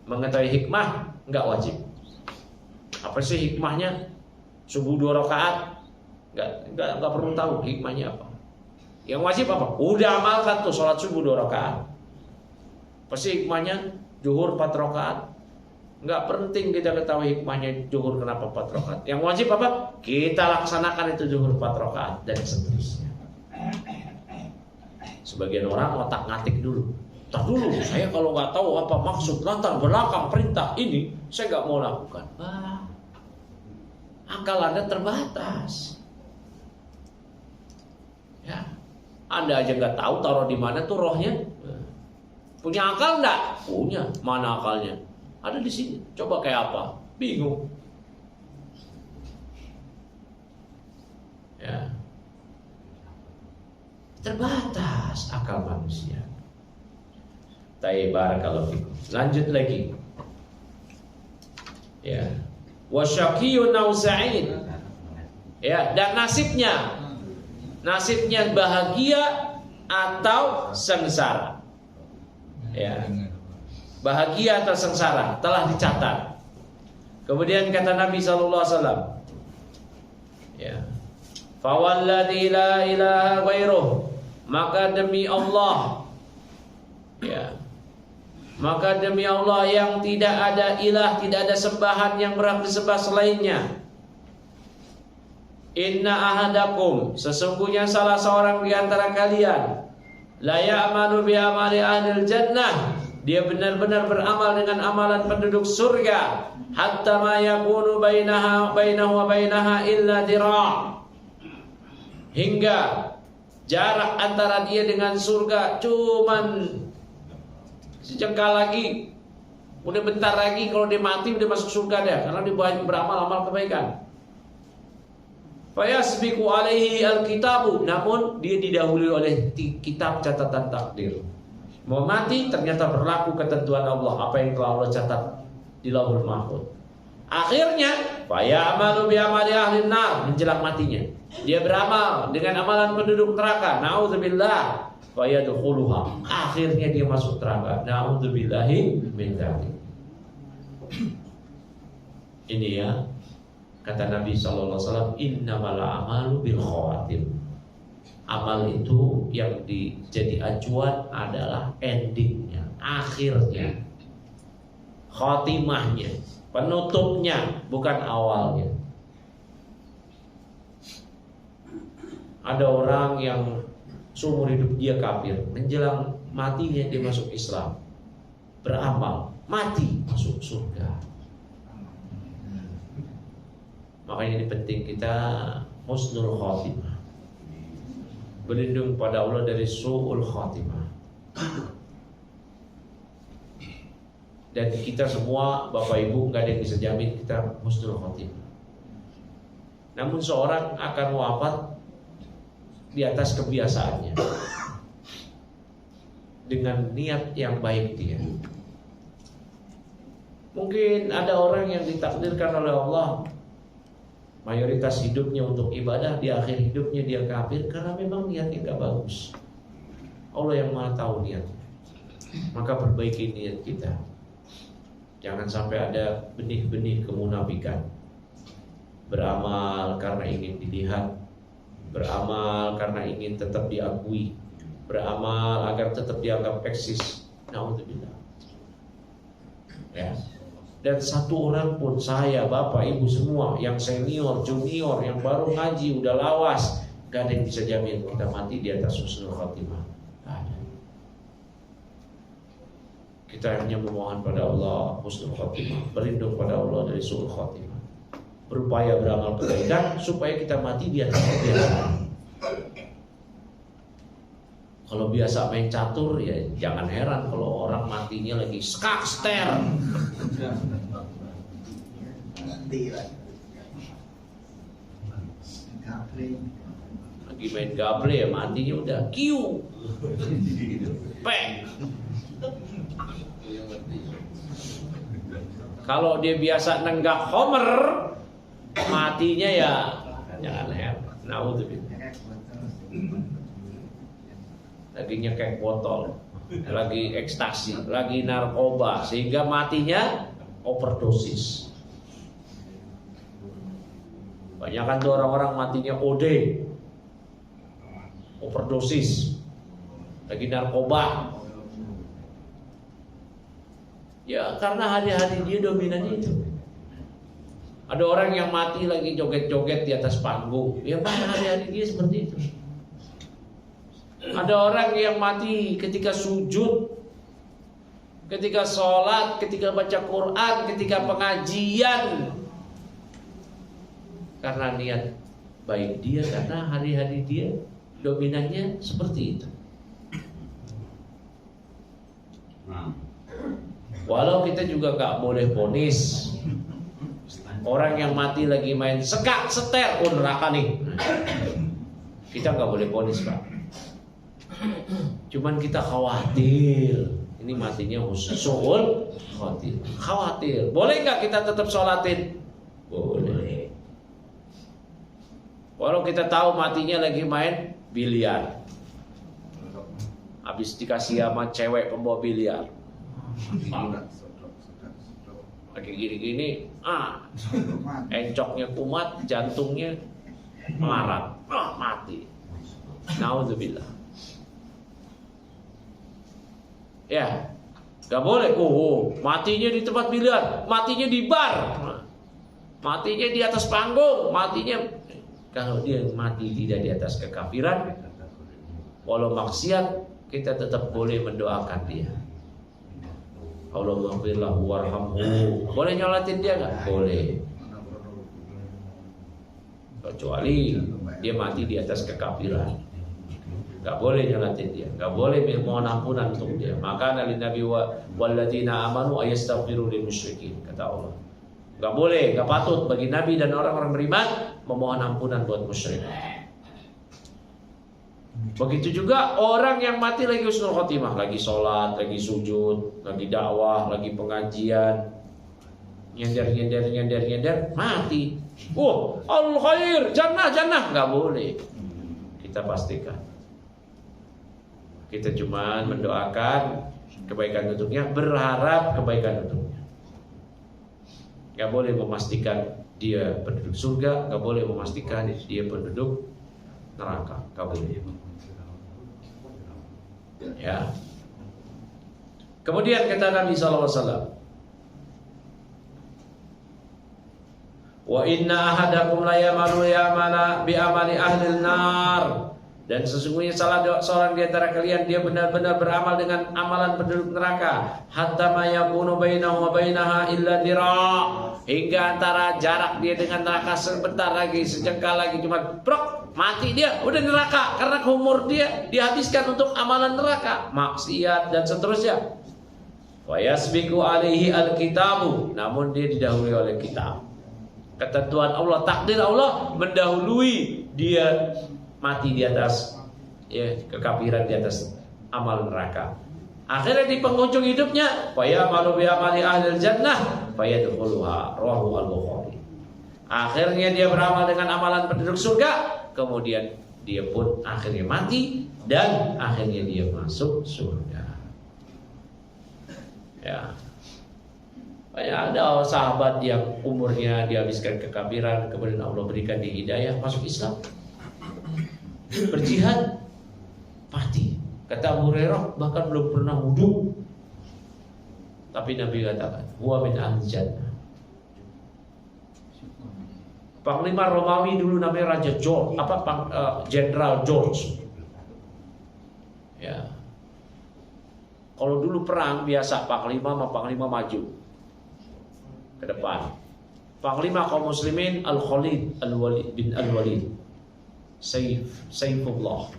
Mengetahui hikmah enggak wajib. Apa sih hikmahnya? Subuh 2 rakaat? Enggak perlu tahu hikmahnya apa. Yang wajib apa? Udah amalkan tuh sholat subuh 2 rakaat. Apa sih hikmahnya? Zuhur 4 rakaat? Enggak penting kita ketahui hikmahnya zuhur kenapa 4 rakaat. Yang wajib apa? Kita laksanakan itu zuhur 4 rakaat dan seterusnya. Sebagian orang otak ngatik dulu. Tar dulu, saya kalau nggak tahu apa maksud latar belakang perintah ini, saya nggak mau lakukan. Akal Anda terbatas. Ya, Anda aja nggak tahu taruh di mana tuh rohnya. Punya akal nggak? Punya. Mana akalnya? Ada di sini. Coba kayak apa? Bingung. Ya, terbatas akal manusia. Barakallahu fikum. Lanjut lagi. Ya. Wasyaqiyun aw sa'id. Ya, dan nasibnya bahagia atau sengsara. Ya. Bahagia atau sengsara telah dicatat. Kemudian kata Nabi sallallahu alaihi wasallam, ya. Fawalladzi la ilaha ghairuh, maka demi Allah, ya, maka demi Allah yang tidak ada ilah, tidak ada sembahan yang berhak disembah selainnya. Inna ahadakum, sesungguhnya salah seorang di antara kalian, la ya'malu bi amali ahlil jannah, dia benar-benar beramal dengan amalan penduduk surga, hatta ma yakunu bainahu wa bainaha illa dira', hingga jarak antara dia dengan surga cuman sejengkal lagi. Udah bentar lagi kalau dia mati udah masuk surga dia, karena dia banyak beramal amal kebaikan. Fayasbiqu alaihi alkitabu, namun dia didahului oleh kitab catatan takdir. Mau mati ternyata berlaku ketentuan Allah, apa yang telah Allah catat di Lauhul Mahfuz. Akhirnya fayamalu bi amali ahli nar, menjelang matinya dia beramal dengan amalan penduduk neraka. Nauzubillah. Fayadkhuluha, akhirnya dia masuk neraka. Nauzubillahi min dzalik. Ini ya, kata Nabi sallallahu alaihi wasallam, innamal a'malu bil khawatim. Amal itu yang jadi acuan adalah endingnya, akhirnya, khatimahnya, penutupnya, bukan awalnya. Ada orang yang seumur hidup dia kafir, menjelang matinya dia masuk Islam, beramal, mati masuk surga. Makanya ini penting kita husnul khatimah, berlindung pada Allah dari su'ul khatimah. Dan kita semua Bapak Ibu gak ada yang bisa jamin kita husnul khatimah. Namun seorang akan wafat di atas kebiasaannya, dengan niat yang baik dia. Mungkin ada orang yang ditakdirkan oleh Allah mayoritas hidupnya untuk ibadah, di akhir hidupnya dia kafir karena memang niatnya gak bagus. Allah yang Maha tahu niatnya. Maka perbaiki niat kita. Jangan sampai ada benih-benih kemunafikan. Beramal karena ingin dilihat, beramal karena ingin tetap diakui, beramal agar tetap dianggap eksis. Nauzubillah. Ya. Dan satu orang pun, saya, Bapak, Ibu semua, yang senior, junior, yang baru ngaji, udah lawas, gak ada yang bisa jamin kita mati di atas husnul khatimah. Gak ada. Kita hanya memohon pada Allah husnul khatimah, berlindung pada Allah dari su'ul khatimah, berupaya beramal kebaikan supaya kita mati di atas kebiasaan. Kalau biasa main catur, ya jangan heran kalau orang matinya lagi skakster. Lagi main gable ya matinya udah kiu. Peng. Kalau dia biasa nenggak homer, matinya ya jangan heran. Nauzubillah. Lagi nyekek botol, lagi ekstasi, lagi narkoba, sehingga matinya overdosis. Banyak kan tuh orang-orang matinya OD, overdosis, lagi narkoba. Ya karena hari-hari dia dominannya itu. Ada orang yang mati lagi joget-joget di atas panggung, ya karena hari-hari dia seperti itu. Ada orang yang mati ketika sujud, ketika sholat, ketika baca Quran, ketika pengajian, karena niat baik dia, karena hari-hari dia dominannya seperti itu. Walau kita juga gak boleh vonis orang yang mati lagi main sekak seter, oh neraka nih. Kita gak boleh vonis, Pak. Cuman kita khawatir ini matinya husnul khatimah. Khawatir. Boleh nggak kita tetap sholatin? Boleh. Walau kita tahu matinya lagi main biliar, habis dikasih sama cewek pembawa biliar, lagi gini-gini, encoknya kumat, jantungnya melarat, mati. Nauzubillah. Ya, gak boleh. Matinya di tempat biliar, matinya di bar, matinya di atas panggung, matinya. Kalau dia mati tidak di atas kekafiran, walau maksiat, kita tetap boleh mendoakan dia. Allahumma ghfirlahu warhamhu. Boleh nyolatin dia nggak? Boleh. Kecuali dia mati di atas kekafiran. Gak boleh nyalatin dia, gak boleh mohon ampunan untuk dia. Maka Nabi walladzina amanu ayastaghfiru lil musyrikin, kata Allah. Gak boleh, gak patut bagi Nabi dan orang-orang beriman memohon ampunan buat musyrik. Begitu juga orang yang mati lagi husnul khotimah, lagi sholat, lagi sujud, lagi dakwah, lagi pengajian, nyender, mati. Al khair, jannah, nggak boleh. Kita pastikan. Kita cuma mendoakan kebaikan untuknya, berharap kebaikan untuknya. Gak boleh memastikan dia penduduk surga, gak boleh memastikan dia penduduk neraka, gak boleh. Ya. Kemudian kata Nabi SAW, wa inna ahadakum la yamalu yamana bi amali ahlil nar. Dan sesungguhnya salah seorang di antara kalian dia benar-benar beramal dengan amalan penduduk neraka, hatta ma yakunu bainahu wa bainaha illa dira', hingga antara jarak dia dengan neraka sebentar lagi, sejengkal lagi, cuma brok, mati dia, udah neraka karena umur dia dihabiskan untuk amalan neraka, maksiat dan seterusnya. Wa yasbiqu alaihi alkitabu, namun dia didahului oleh kitab. Ketentuan Allah, takdir Allah mendahului dia mati di atas kekafiran, di atas amal neraka. Akhirnya di penghujung hidupnya, faya malu bi amali ahlil jannah fayadkhuluha, rawahu al-Bukhari. Akhirnya dia beramal dengan amalan penduduk surga, kemudian dia pun akhirnya mati dan akhirnya dia masuk surga. Ya. Ada sahabat yang umurnya dihabiskan kekafiran, kemudian Allah berikan dia hidayah, masuk Islam. Berjihad, mati. Kata Abu Hurairah, bahkan belum pernah wudu, tapi Nabi katakan, huwa min ahli jannah. Panglima Romawi dulu namanya Raja George, Jenderal George. Ya. Kalau dulu perang biasa panglima sama panglima maju ke depan. Panglima kaum muslimin Al-Khalid Al-Walid bin Al-Walid, Saifullah.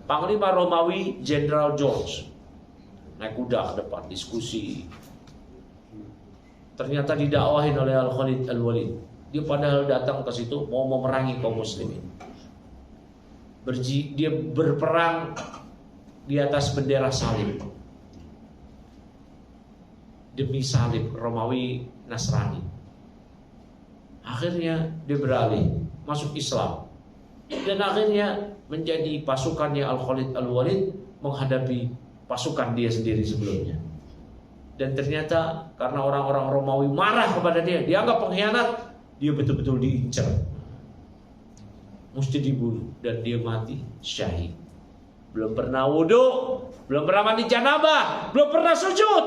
Panglima Romawi Jenderal George naik kuda ke depan, diskusi. Ternyata didakwahin oleh Al-Khalid Al-Walid. Dia padahal datang ke situ mau memerangi kaum muslimin. Dia berperang di atas bendera salib, demi salib Romawi Nasrani. Akhirnya dia beralih masuk Islam, dan akhirnya menjadi pasukannya Al-Khalid Al-Walid menghadapi pasukan dia sendiri sebelumnya. Dan ternyata karena orang-orang Romawi marah kepada dia, dianggap pengkhianat, dia betul-betul diincar, mesti dibunuh, dan dia mati syahid. Belum pernah wudhu, belum pernah mandi janabah, belum pernah sujud.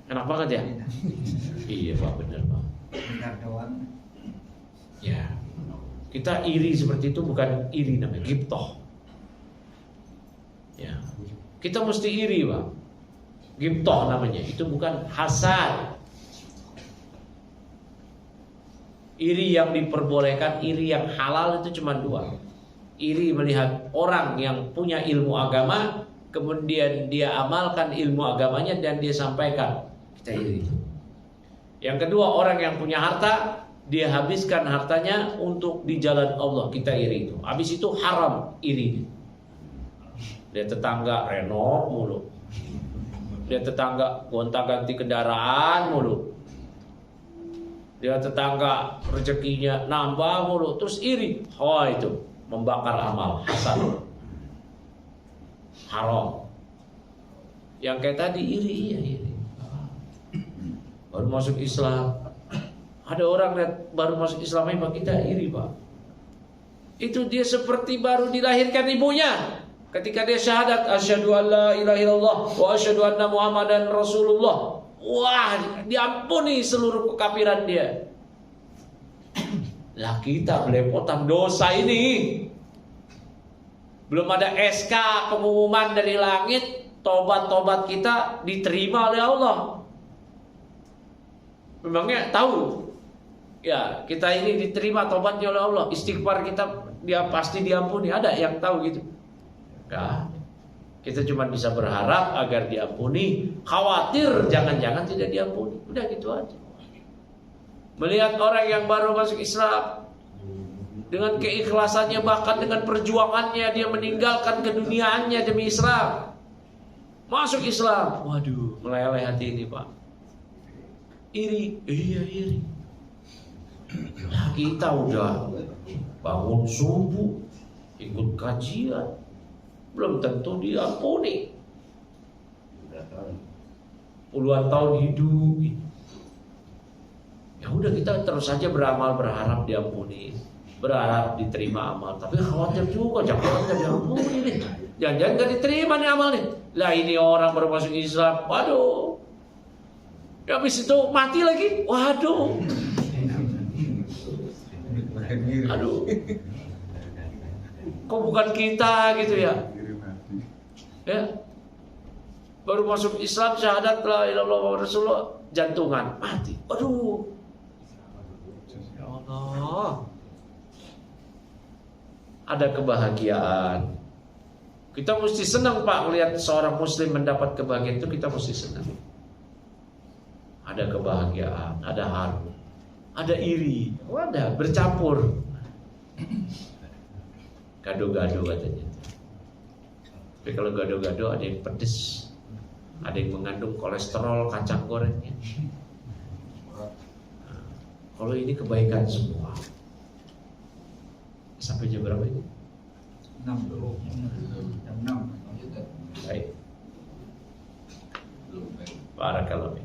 Enak banget ya? Iya Pak, benar Pak. Benar doang. Ya, kita iri seperti itu bukan iri, namanya ghibthah. Ya, kita mesti iri Pak. Ghibthah namanya, itu bukan hasad. Iri yang diperbolehkan, iri yang halal itu cuma dua. Iri melihat orang yang punya ilmu agama, kemudian dia amalkan ilmu agamanya dan dia sampaikan, kita iri. Yang kedua, orang yang punya harta, dia habiskan hartanya untuk di jalan Allah, kita iri itu. Habis itu haram iri. Dia tetangga renov mulu, dia tetangga gonta-ganti kendaraan mulu, dia tetangga rezekinya nambah mulu, terus iri. Oh, itu membakar amal hasan, haram. Yang kayak tadi iri, iya iri. Baru masuk Islam, ada orang lihat baru masuk Islam, Pak, kita iri Pak. Itu dia seperti baru dilahirkan ibunya. Ketika dia syahadat, asyhadu an la ilaha illallah wa asyhadu anna Muhammadan Rasulullah. Wah, diampuni seluruh kekafiran dia. Lah kita belepotan dosa ini. Belum ada SK pengumuman dari langit, tobat-tobat kita diterima oleh Allah. Memangnya tahu? Ya, kita ini diterima tobatnya oleh Allah. Istighfar kita dia pasti diampuni. Ada yang tahu gitu? Enggak. Kita cuma bisa berharap agar diampuni, khawatir jangan-jangan tidak diampuni. Udah gitu aja. Melihat orang yang baru masuk Islam, dengan keikhlasannya, bahkan dengan perjuangannya, dia meninggalkan keduniaannya demi Islam, masuk Islam. Waduh, meleleh hati ini, Pak. Iri, iya iri. Nah, kita udah bangun subuh, ikut kajian, belum tentu diampuni. Puluhan tahun hidup. Ya udah, kita terus saja beramal, berharap diampuni, berharap diterima amal. Tapi khawatir juga, jangan nggak diampuni nih, jangan-jangan nggak diterima nih amal nih. Lah ini orang baru masuk Islam, waduh. Ya, habis itu mati lagi, waduh. Aduh. Kok bukan kita gitu ya? Ya. Baru masuk Islam, syahadat la ilaha illallah wa rasulullah, jantungan, mati. Aduh. Ya Allah. Ada kebahagiaan. Kita mesti senang, Pak, melihat seorang muslim mendapat kebahagiaan itu, kita mesti senang. Ada kebahagiaan, ada haru, ada iri, ada bercampur. Gado-gado katanya. Tapi kalau gado-gado ada yang pedes, ada yang mengandung kolesterol, kacang gorengnya. Kalau ini kebaikan semua. Sampai jam berapa ini? 6 dulu. Jam 6. Baik. Barakallahu.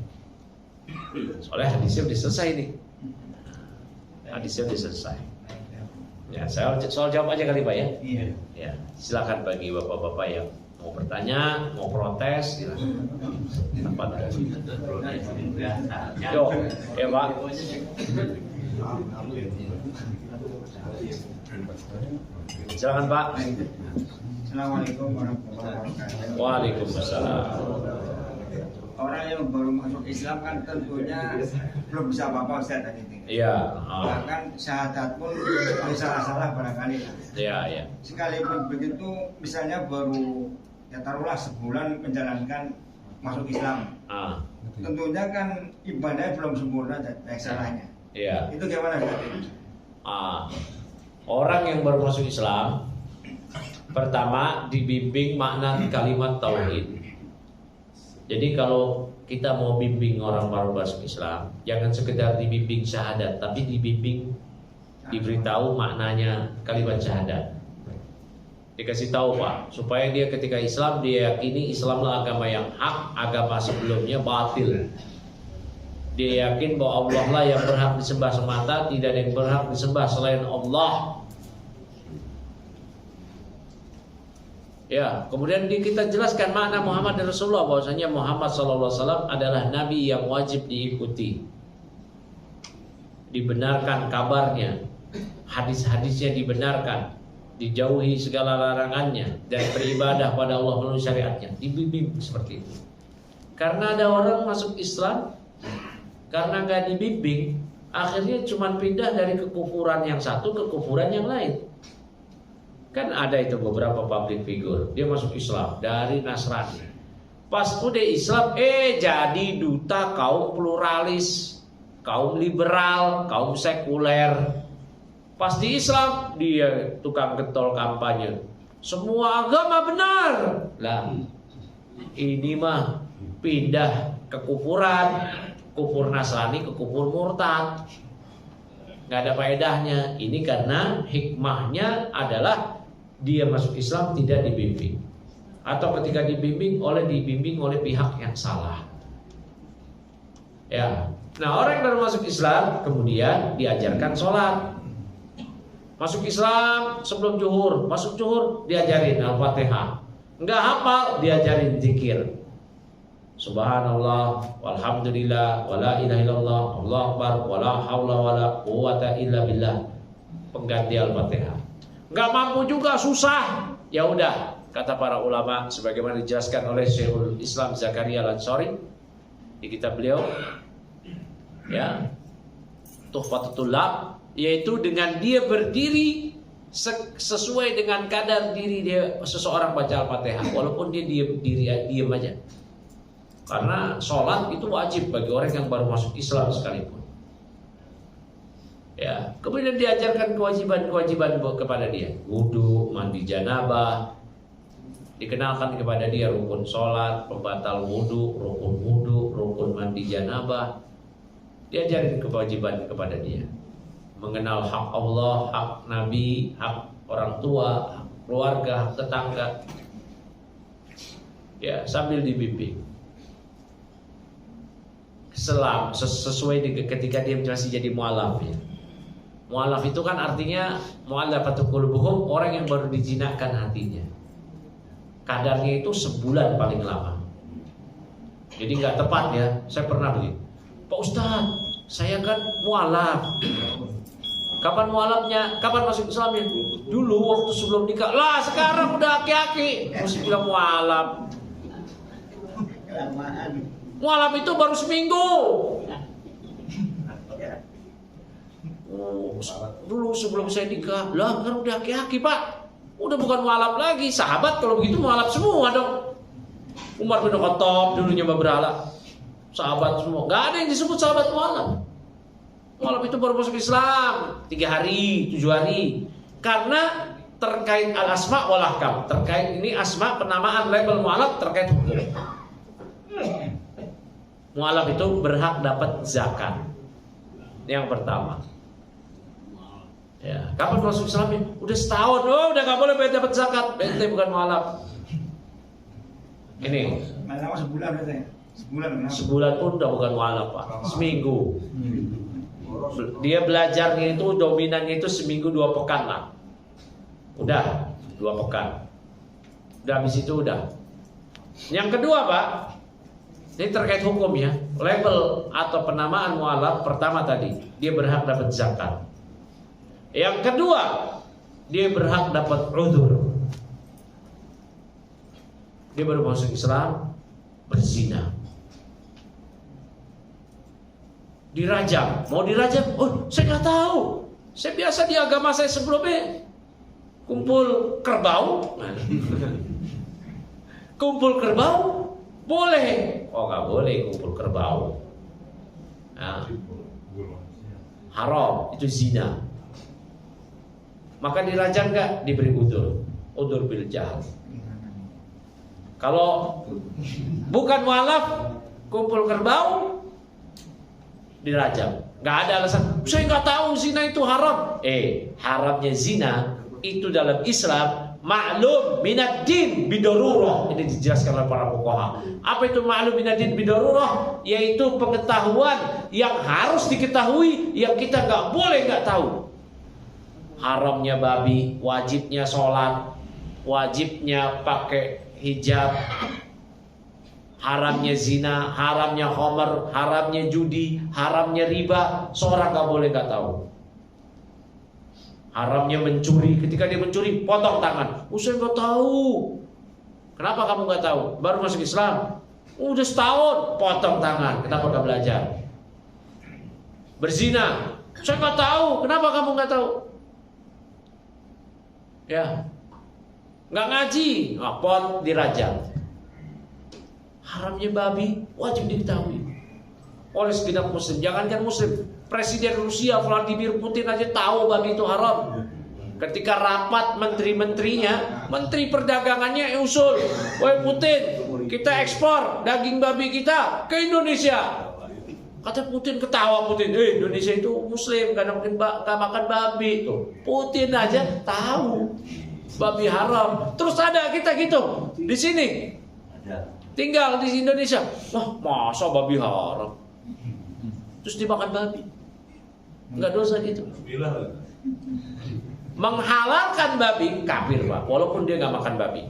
Soalnya hadisnya udah selesai nih. Hadisnya udah selesai. Ya, saya soal jawab aja kali Pak ya. Iya. Ya, silakan bagi bapak-bapak yang mau bertanya, mau protes, silakan. Tempat. Yo, ya Pak. Silakan Pak. Assalamualaikum warahmatullahi wabarakatuh. Waalaikumsalam. Orang yang baru masuk Islam kan tentunya belum bisa apa-apa Ustaz tadi. Iya. Bahkan syahadat pun salah-salah barangkali. Iya, iya. Sekalipun begitu, misalnya baru ya taruhlah sebulan menjalankan masuk Islam. Tentunya kan ibadahnya belum sempurna baik salahnya. Iya. Itu gimana Ustaz? Orang yang baru masuk Islam, pertama dibimbing makna kalimat tauhid. Jadi kalau kita mau bimbing orang baru masuk Islam, jangan sekedar dibimbing syahadat, tapi dibimbing, diberitahu maknanya kalimat syahadat. Dikasih tahu Pak, supaya dia ketika Islam, dia yakini Islamlah agama yang hak, agama sebelumnya batil. Dia yakin bahwa Allah lah yang berhak disembah semata, tidak ada yang berhak disembah selain Allah. Ya, kemudian kita jelaskan makna Muhammad dan Rasulullah, bahwasanya Muhammad SAW adalah nabi yang wajib diikuti. Dibenarkan kabarnya, hadis-hadisnya dibenarkan, dijauhi segala larangannya, dan beribadah pada Allah melalui syariatnya. Dibimbing seperti itu. Karena ada orang masuk Islam, karena nggak dibimbing, akhirnya cuma pindah dari kekufuran yang satu ke kekufuran yang lain. Kan ada itu beberapa public figure, dia masuk Islam dari Nasrani. Pas udah Islam, jadi duta kaum pluralis, kaum liberal, kaum sekuler. Pas di Islam, dia tukang getol kampanye. Semua agama benar. Lah, ini mah pindah ke kufuran, kufur Nasrani ke kufur murtad. Nggak ada faedahnya. Ini karena hikmahnya adalah dia masuk Islam tidak dibimbing, atau ketika dibimbing oleh pihak yang salah. Ya, nah orang yang baru masuk Islam kemudian diajarkan sholat. Masuk Islam sebelum zuhur, masuk zuhur diajarin Al-Fatihah. Enggak hafal diajarin zikir. Subhanallah, walhamdulillah, wala ilaha illallah, Allahu akbar, wala haula wala quwata illa billah. Pengganti Al-Fatihah. Enggak mampu juga, susah. Ya udah, kata para ulama sebagaimana dijelaskan oleh Syekhul Islam Zakaria Al-Ansari di kitab beliau, ya, Tuhfatul Tullab, yaitu dengan dia berdiri sesuai dengan kadar diri dia seseorang baca Al-Fatihah, walaupun dia diam aja. Karena sholat itu wajib bagi orang yang baru masuk Islam sekalipun. Ya, kemudian diajarkan kewajiban-kewajiban kepada dia, wudu, mandi janabah, dikenalkan kepada dia rukun sholat, pembatal wudu, rukun mandi janabah, diajarin kewajiban kepada dia, mengenal hak Allah, hak Nabi, hak orang tua, hak keluarga, hak tetangga. Ya, sambil dibimbing. Sesuai dengan ketika dia masih jadi mu'alaf ya. Mu'alaf itu kan artinya mu'alafatul qulubuhum, orang yang baru dijinakkan hatinya. Kadarnya itu sebulan paling lama. Jadi nggak tepat ya. Saya pernah begini, Pak Ustadz, saya kan mu'alaf. Kapan mu'alafnya? Kapan masuk Islamnya? Dulu waktu sebelum nikah. Lah sekarang udah aki-aki mesti bilang mu'alaf. Mu'alaf itu baru seminggu. Dulu sebelum saya nikah, lah kan udah aki-aki Pak, udah bukan mu'alaf lagi. Sahabat kalau begitu mu'alaf semua dong. Umar bin Khattab dulunya berhala, sahabat semua, nggak ada yang disebut sahabat mu'alaf. Mu'alaf itu baru masuk Islam 3 hari, 7 hari. Karena terkait al-asma wal ahkam, terkait ini asma, penamaan, label mu'alaf terkait hukum. Mu'alaf itu berhak dapat zakat. Yang pertama. Ya, kapan masuk Islamnya? Udah setahun. Oh, udah nggak boleh dapat zakat. Bente bukan mu'alaf. Ini. Malah sebulan berarti. Sebulan pun udah bukan mu'alaf, Pak. Seminggu. Dia belajarnya itu dominannya itu seminggu 2 pekan lah. Udah 2 pekan. Udah habis itu udah. Yang kedua, Pak, ini terkait hukum ya. Label atau penamaan mu'alaf pertama tadi, dia berhak dapat zakat. Yang kedua, dia berhak dapat udzur. Dia baru masuk Islam, berzina, dirajam. Mau dirajam? Oh, saya nggak tahu. Saya biasa di agama saya sebelumnya kumpul kerbau. Kumpul kerbau boleh. Oh, nggak boleh kumpul kerbau. Nah, haram, itu zina. Maka dirajam nggak? Diberi udzur bil jahl. Kalau bukan mu'alaf, kumpul kerbau, dirajam. Nggak ada alasan. Saya nggak tahu zina itu haram. Haramnya zina itu dalam Islam maklum minad din bidarurah. Ini dijelaskan oleh para fuqaha. Apa itu maklum minad din bidarurah? Yaitu pengetahuan yang harus diketahui, yang kita nggak boleh nggak tahu. Haramnya babi, wajibnya sholat, wajibnya pakai hijab, haramnya zina, haramnya khamar, haramnya judi, haramnya riba, seorang gak boleh gak tahu. Haramnya mencuri, ketika dia mencuri potong tangan. Saya gak tahu. Kenapa kamu gak tahu? Baru masuk Islam. Udah setahun, potong tangan. Kenapa gak belajar? Berzina, saya gak tahu. Kenapa kamu gak tahu? Ya, nggak ngaji, ngapot, dirajam. Haramnya babi wajib diketahui oleh segenap muslim. Jangankan muslim, Presiden Rusia Vladimir Putin aja tahu babi itu haram. Ketika rapat menteri-menterinya, menteri perdagangannya usul, "Woi Putin, kita ekspor daging babi kita ke Indonesia." Kata Putin, ketawa Putin, Indonesia itu muslim, gak makan babi. Tuh, Putin aja tahu babi haram. Terus ada kita gitu di sini, tinggal di Indonesia. Wah, masa babi haram? Terus dimakan babi, nggak dosa gitu? Menghalalkan babi kafir, Pak, walaupun dia nggak makan babi.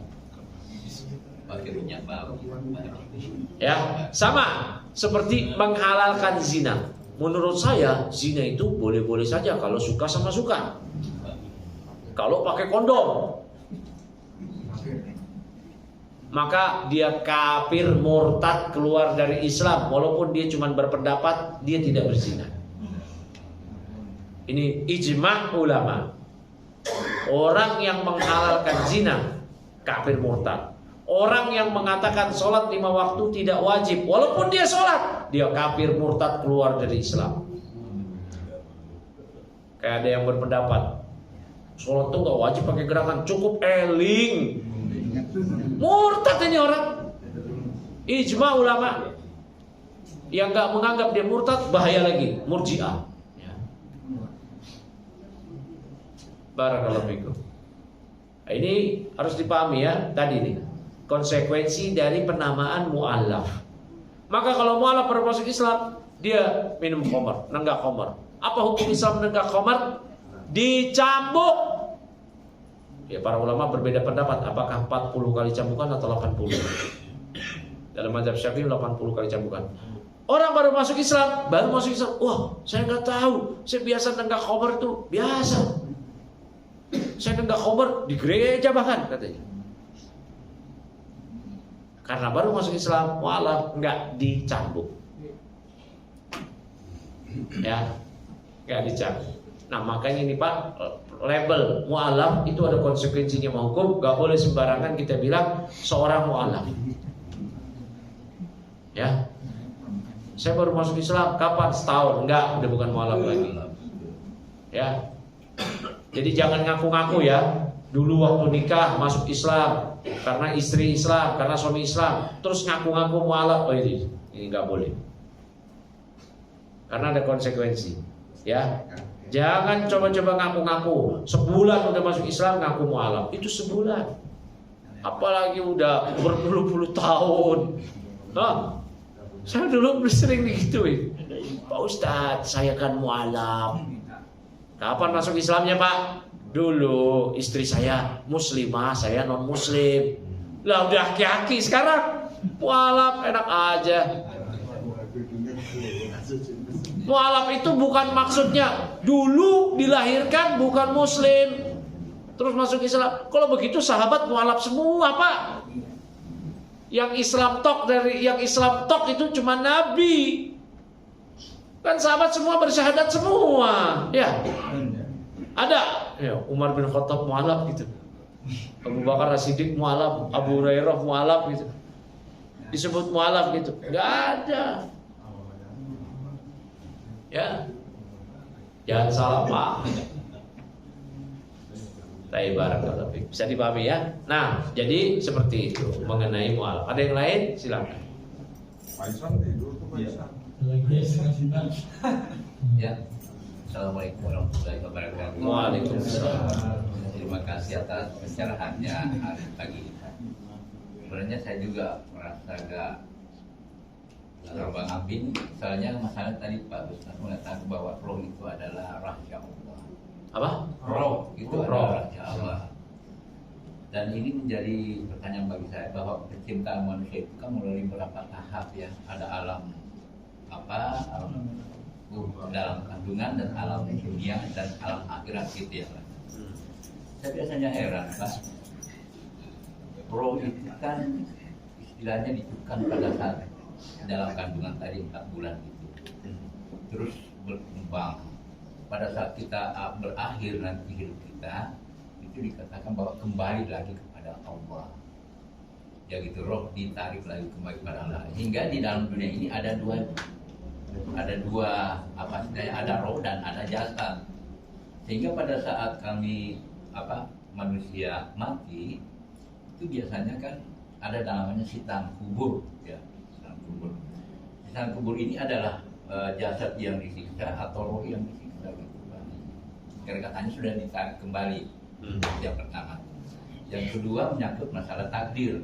Ya, sama seperti menghalalkan zina. Menurut saya zina itu boleh-boleh saja kalau suka sama suka. Kalau pakai kondom, maka dia kafir, murtad, keluar dari Islam. Walaupun dia cuma berpendapat, dia tidak berzina. Ini ijma' ulama. Orang yang menghalalkan zina, kafir murtad. Orang yang mengatakan sholat 5 waktu tidak wajib, walaupun dia sholat, dia kafir murtad, keluar dari Islam. Kayak ada yang berpendapat sholat tuh gak wajib pakai gerakan, cukup eling. Murtad ini orang. Ijma ulama. Yang gak menganggap dia murtad bahaya lagi, murji'ah. Barakallahu fikum. Nah, ini harus dipahami ya tadi nih, konsekuensi dari penamaan mu'allaf. Maka kalau mu'allaf bermasuk Islam, dia minum khamar, nenggak khamar. Apa hukum Islam nenggak khamar? Dicambuk. Ya, para ulama berbeda pendapat, apakah 40 kali cambukan atau 80. Dalam mazhab Syafi'i 80 kali cambukan. Orang baru masuk Islam, wah, saya nggak tahu, saya biasa nenggak khamar tuh, biasa. Saya nenggak khamar di gereja bahkan katanya. Karena baru masuk Islam, mu'alaf nggak dicambuk. Ya, nggak dicambuk. Nah, makanya ini Pak, label mu'alaf itu ada konsekuensinya hukum. Nggak boleh sembarangan kita bilang seorang mu'alaf. Ya, saya baru masuk Islam, kapan? Setahun, enggak, udah bukan mu'alaf lagi. Ya, jadi jangan ngaku-ngaku ya. Dulu waktu nikah masuk Islam, karena istri Islam, karena suami Islam, terus ngaku-ngaku mu'alaf. Oh ini nggak boleh. Karena ada konsekuensi. Ya, jangan coba-coba ngaku-ngaku. Sebulan udah masuk Islam ngaku mu'alaf, itu sebulan. Apalagi udah berpuluh-puluh tahun. Nah, saya dulu sering digituin. Pak Ustadz, saya kan mu'alaf. Kapan masuk Islamnya Pak? Dulu istri saya muslimah, saya non muslim. Lah udah aki-aki sekarang mu'alaf, enak aja. Mu'alaf itu bukan maksudnya dulu dilahirkan bukan muslim terus masuk Islam. Kalau begitu sahabat mu'alaf semua Pak. Yang Islam tok itu cuma Nabi. Kan sahabat semua bersyahadat semua. Ya. Ada ya, Umar bin Khattab mu'alaf gitu. Abu Bakar As-Siddiq mu'alaf, Abu Hurairah mu'alaf gitu. Disebut mu'alaf gitu. Enggak ada. Ya. Jangan salah paham. Barakallahu fiik. Bisa dipahami ya? Nah, jadi seperti itu mengenai mu'alaf. Ada yang lain? Silakan. Ya. Assalamualaikum warahmatullahi wabarakatuh. Waalaikumsalam. Terima kasih atas pencerahannya hari pagi. Sebenarnya saya juga merasa agak terbang ambing. Soalnya masalah tadi Pak Ustaz mengatakan bahwa roh itu adalah rahasia Allah. Apa? Roh itu adalah rahasia Allah. Dan ini menjadi pertanyaan bagi saya bahwa penciptaan manusia itu kan melalui beberapa tahap ya. Ada alam alam dalam kandungan dan alam dunia dan alam akhirat gitu ya Pak. Saya biasanya heran Pak, roh itu kan istilahnya diciptakan pada saat dalam kandungan tadi 4 bulan itu, terus berkembang. Pada saat kita berakhir nanti hidup kita itu dikatakan bahwa kembali lagi kepada Allah. Ya gitu, roh ditarik lagi kembali kepada Allah. Hingga di dalam dunia ini ada dua apa istilahnya, ada roh dan ada jasad. Sehingga pada saat kami manusia mati itu biasanya kan ada namanya sitam kubur ya. Sitam kubur ini adalah jasad yang disiksa atau roh yang disiksa gitu. Karena katanya sudah ditarik kembali. Yang pertama. Yang kedua menyangkut masalah takdir.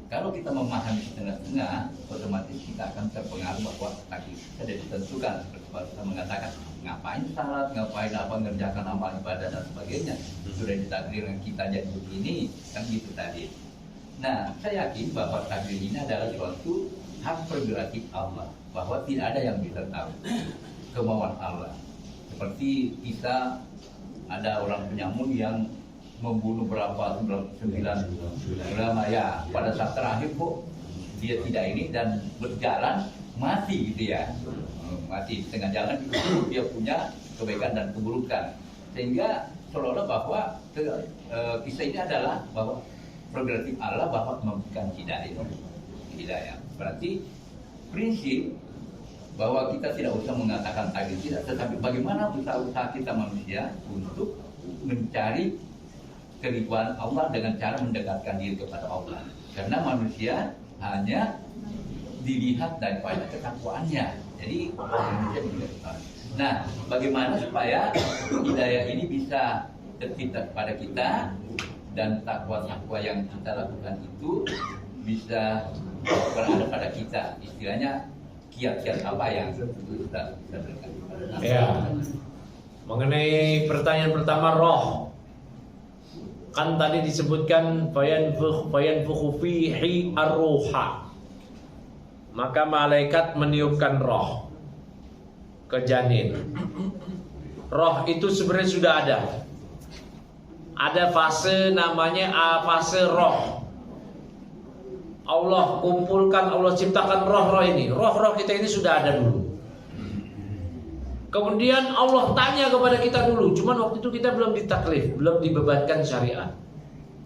Kalau kita memahami setengah-setengah, otomatis kita akan terpengaruh bahwa takdir sudah ditentukan. Seperti kita mengatakan, ngapain salat, ngapain mengerjakan amal ibadah dan sebagainya, sudah ditakdirkan kita jadi begini, kan gitu tadi. Nah, saya yakin bahwa takdir ini adalah suatu hak prerogatif Allah, bahwa tidak ada yang bisa tahu kemauan Allah. Seperti kita ada orang penyamun yang membunuh berapa 9 ulama ya, pada saat terakhir kok dia tidak ini dan berjalan mati gitu ya, mati di tengah jalan dia punya kebaikan dan keburukan, sehingga seolah-olah bahwa kisah ini adalah bahwa prerogatif Allah bahwa memberikan hidayah. Berarti prinsip bahwa kita tidak usah mengatakan takdir tidak, tetapi bagaimana usaha kita manusia untuk mencari keridhaan Allah dengan cara mendekatkan diri kepada Allah. Karena manusia hanya dilihat daripada ketakwaannya. Jadi manusia dilihat. Nah, bagaimana supaya hidayah ini bisa tercipta kepada kita dan takwa-takwa yang kita lakukan itu bisa berada pada kita. Istilahnya kiat-kiat apa yang kita berikan. Ya. Mengenai pertanyaan pertama roh. Kan tadi disebutkan fayanfukhu fihi ar-ruha. Maka malaikat meniupkan roh ke janin. Roh itu sebenarnya sudah ada. Ada fase namanya fase roh. Allah kumpulkan, Allah ciptakan roh-roh ini. Roh-roh kita ini sudah ada dulu. Kemudian Allah tanya kepada kita dulu. Cuman waktu itu kita belum ditaklif, belum dibebankan syariat.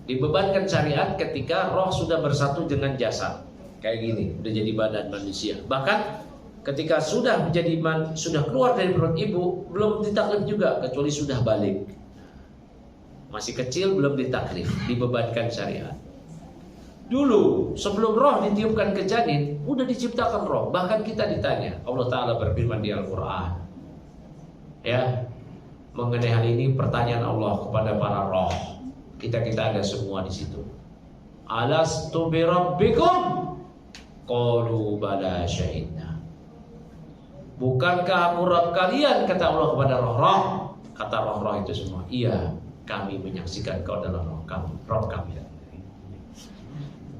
Dibebankan syariat ketika roh sudah bersatu dengan jasad. Kayak gini, udah jadi badan manusia. Bahkan ketika sudah keluar dari perut ibu, belum ditaklif juga, kecuali sudah balik. Masih kecil belum ditaklif, dibebankan syariat. Dulu sebelum roh ditiupkan ke janin, udah diciptakan roh. Bahkan kita ditanya, Allah Ta'ala berfirman di Al-Quran, ya, mengenai hal ini pertanyaan Allah kepada para roh. Kita ada semua di situ. Alastu bi rabbikum? Qalu bala syahidna. Bukankah aku Rabb kalian? Kata Allah kepada roh-roh. Kata roh-roh itu semua, iya, kami menyaksikan kau adalah roh kami, Rabb kami.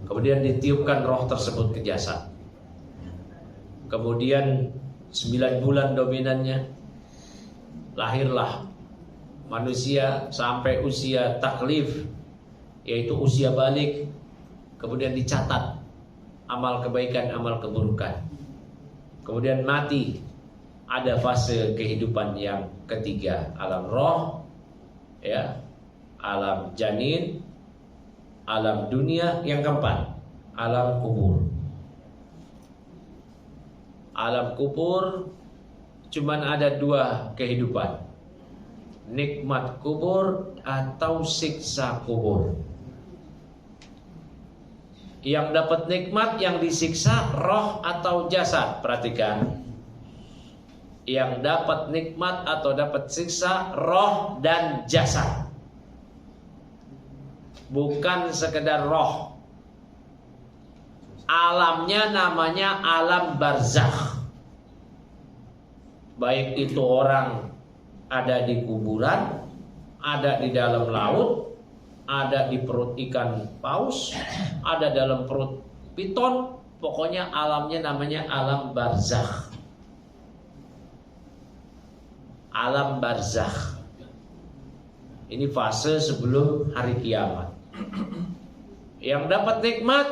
Kemudian ditiupkan roh tersebut ke jasad. Kemudian 9 bulan dominannya, lahirlah manusia sampai usia taklif, yaitu usia balik. Kemudian dicatat amal kebaikan, amal keburukan. Kemudian mati. Ada fase kehidupan yang ketiga, alam roh, ya, alam janin, alam dunia. Yang keempat, alam kubur. Alam kubur cuman ada 2 kehidupan, nikmat kubur atau siksa kubur. Yang dapat nikmat, yang disiksa roh atau jasad. Perhatikan, yang dapat nikmat atau dapat siksa roh dan jasad, bukan sekedar roh. Alamnya namanya alam barzakh. Baik itu orang ada di kuburan, ada di dalam laut, ada di perut ikan paus, ada dalam perut piton. Pokoknya alamnya namanya alam barzakh. Alam barzakh. Ini fase sebelum hari kiamat. Yang dapat nikmat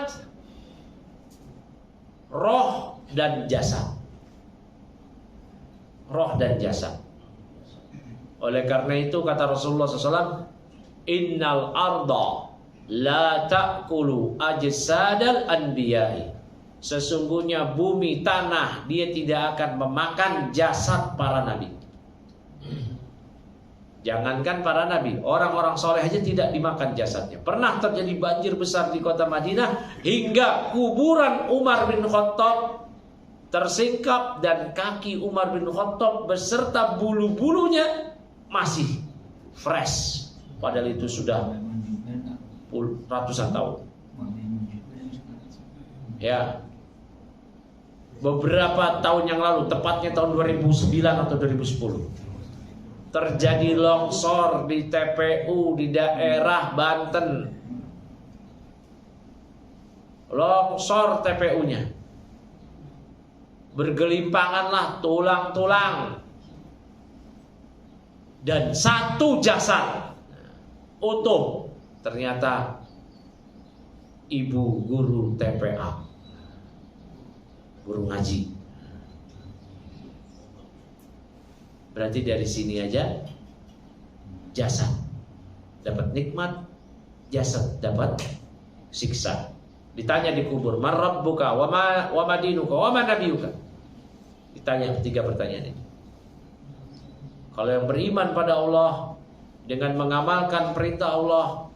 roh dan jasad. Roh dan jasad. Oleh karena itu kata Rasulullah SAW, innal arda la ta'kulu ajsadal anbiya'i. Sesungguhnya bumi, tanah, dia tidak akan memakan jasad para nabi. Jangankan para nabi, orang-orang soleh aja tidak dimakan jasadnya. Pernah terjadi banjir besar di kota Madinah, hingga kuburan Umar bin Khattab tersingkap dan kaki Umar bin Khattab beserta bulu-bulunya masih fresh. Padahal itu sudah ratusan tahun. Ya, beberapa tahun yang lalu, tepatnya tahun 2009 atau 2010, terjadi longsor di TPU di daerah Banten. Longsor TPU-nya, bergelimpanganlah tulang-tulang dan 1 jasad utuh. Ternyata ibu guru TPA, guru ngaji. Berarti dari sini aja jasad. dapat nikmat, jasad dapat siksa. Ditanya di kubur, "Man rabbuka wa ma dinuka wa ma nabiyuka?" Ditanya 3 pertanyaan ini. Kalau yang beriman pada Allah dengan mengamalkan perintah Allah,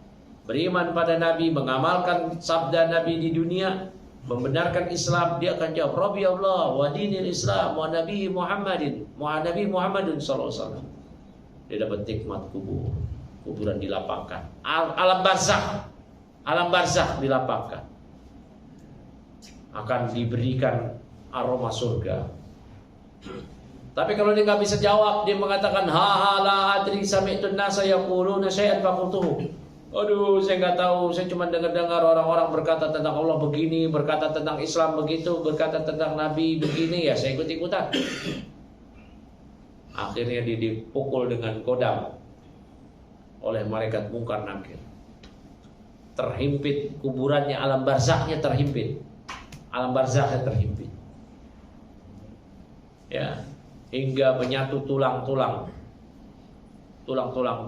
beriman pada Nabi, mengamalkan sabda Nabi di dunia, membenarkan Islam, dia akan jawab, "Rabbi Allah wa dinil Islam wa Nabi Muhammadin sallallahu alaihi wasallam." Dia dapat nikmat kubur. Kuburan dilapangkan. Alam barzakh dilapangkan. Akan diberikan aroma surga. Tapi kalau dia nggak bisa jawab, dia mengatakan, la adri sami'tun nasa yaquluna syai'an faqultuhu. Aduh, saya nggak tahu, saya cuma dengar orang-orang berkata tentang Allah begini, berkata tentang Islam begitu, berkata tentang Nabi begini, ya saya ikut-ikutan. Akhirnya dia dipukul dengan kodam oleh malaikat Munkar Nakir. Terhimpit kuburannya, alam barzakhnya terhimpit. Alam barzakhnya terhimpit. Ya, hingga menyatu tulang-tulang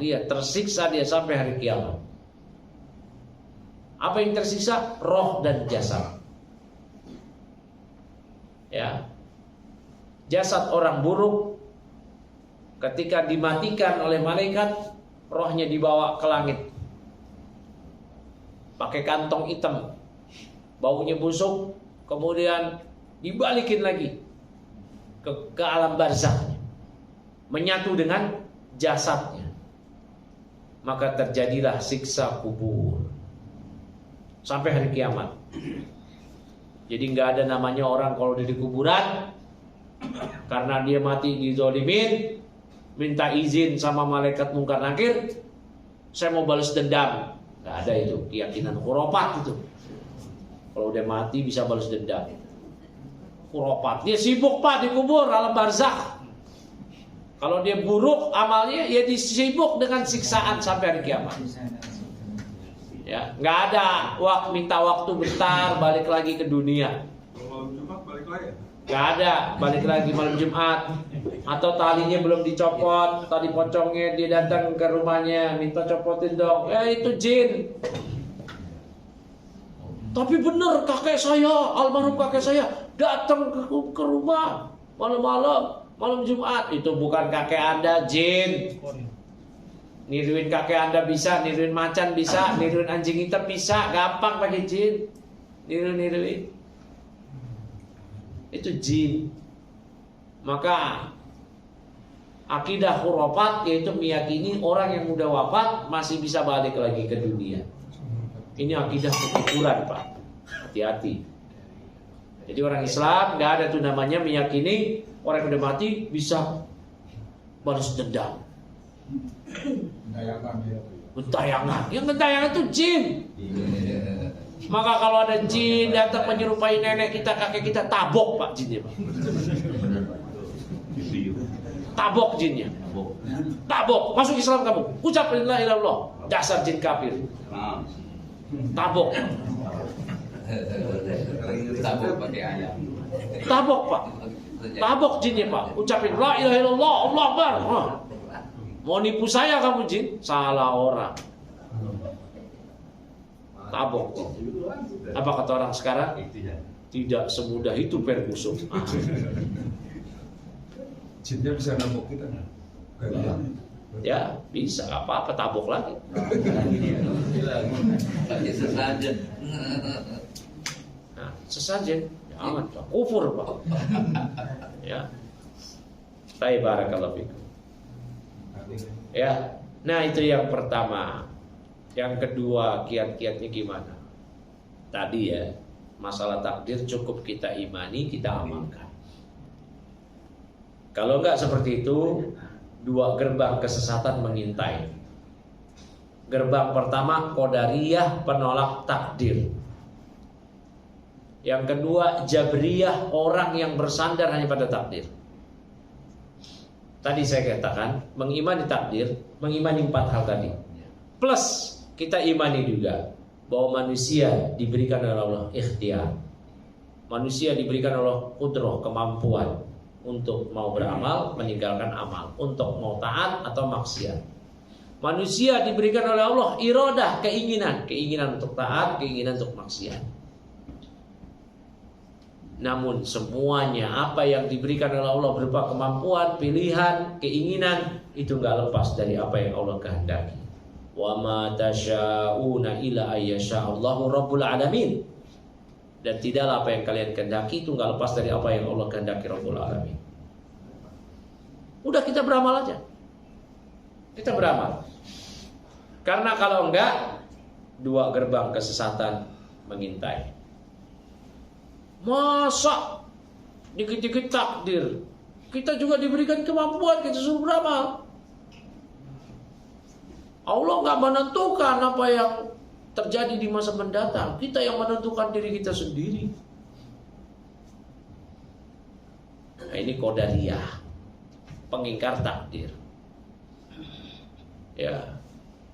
dia, tersiksa dia sampai hari kiamat. Apa yang tersiksa? Roh dan jasad. Ya. Jasad orang buruk ketika dimatikan oleh malaikat, rohnya dibawa ke langit. Pakai kantong hitam. Baunya busuk, kemudian dibalikin lagi ke alam barzakhnya, menyatu dengan jasadnya. Maka terjadilah siksa kubur sampai hari kiamat. Jadi nggak ada namanya orang kalau di kuburan karena dia mati dizolimin, minta izin sama malaikat Munkar Nakir, saya mau balas dendam. Nggak ada itu, keyakinan khurafat itu. Kalau udah mati bisa balas dendam. Khurafat. Dia sibuk Pak di kubur, alam barzakh. Kalau dia buruk amalnya, ya disibuk dengan siksaan sampai hari kiamat. Ya, nggak ada minta waktu bentar balik lagi ke dunia. Malam Jumat balik lagi. Nggak ada balik lagi malam Jumat. Atau talinya belum dicopot, tali pocongnya dia datang ke rumahnya minta copotin dong. Itu jin. Tapi benar kakek saya, almarhum kakek saya datang ke rumah malam Jumat. Itu bukan kakek Anda, jin. Niruin kakek Anda bisa, niruin macan bisa, niruin anjing hitam bisa, gampang pakai jin. Niruin. Itu jin. Maka akidah khurafat yaitu meyakini orang yang udah wafat masih bisa balik lagi ke dunia. Ini akidah kekufuran, Pak. Hati-hati. Jadi orang Islam nggak ada tuh namanya meyakini orang yang udah mati bisa balas dendam. Gentayangan. Yang gentayangan itu jin. Maka kalau ada jin datang menyerupai nenek kita, kakek kita, tabok Pak jinnya, Pak. Tabok jinnya. Tabok. Masuk Islam kamu. Ucap la ilaha illallah. Dasar jin kafir. Tabok. Tabok pakai ayam. Tabok Pak. Tabok jinnya Pak. Ucapin la ilaha illallah, Allah Akbar. Mau nipu saya kamu jin? Salah orang. Tabok. Apa kata orang sekarang? Tidak semudah itu permusuh. Jinnya bisa nabok kita nggak? Ya bisa, apa-apa tabok lagi. Pakai sesajen. Nah, sesajen, jangan kufur Pak. Ya. Baik, barakallahu fikum. Ya, nah itu yang pertama. Yang kedua, kiat-kiatnya gimana? Tadi ya, masalah takdir cukup kita imani, kita amalkan. Kalau enggak seperti itu, 2 gerbang kesesatan mengintai. Gerbang pertama, Qadariyah, penolak takdir. Yang kedua, Jabriyah, orang yang bersandar hanya pada takdir. Tadi saya katakan, mengimani takdir, mengimani 4 hal tadi. Plus, kita imani juga bahwa manusia diberikan oleh Allah ikhtiar. Manusia diberikan oleh qudrah, kemampuan untuk mau beramal, meninggalkan amal, untuk mau taat atau maksiat. Manusia diberikan oleh Allah iradah, keinginan untuk taat, keinginan untuk maksiat. Namun semuanya apa yang diberikan oleh Allah berupa kemampuan, pilihan, keinginan itu enggak lepas dari apa yang Allah kehendaki. Wa ma tasya'una illa ayyasha'allahu rabbul alamin. Dan tidaklah apa yang kalian kehendaki itu enggak lepas dari apa yang Allah kehendaki Rabbul alamin. Udah, kita beramal aja. Kita beramal. Karena kalau enggak, dua gerbang kesesatan mengintai. Masa dikit-dikit takdir, kita juga diberikan kemampuan, kita suruh beramal. Allah enggak menentukan apa yang terjadi di masa mendatang. Kita yang menentukan diri kita sendiri. Nah, ini qadariyah, pengingkar takdir. Ya,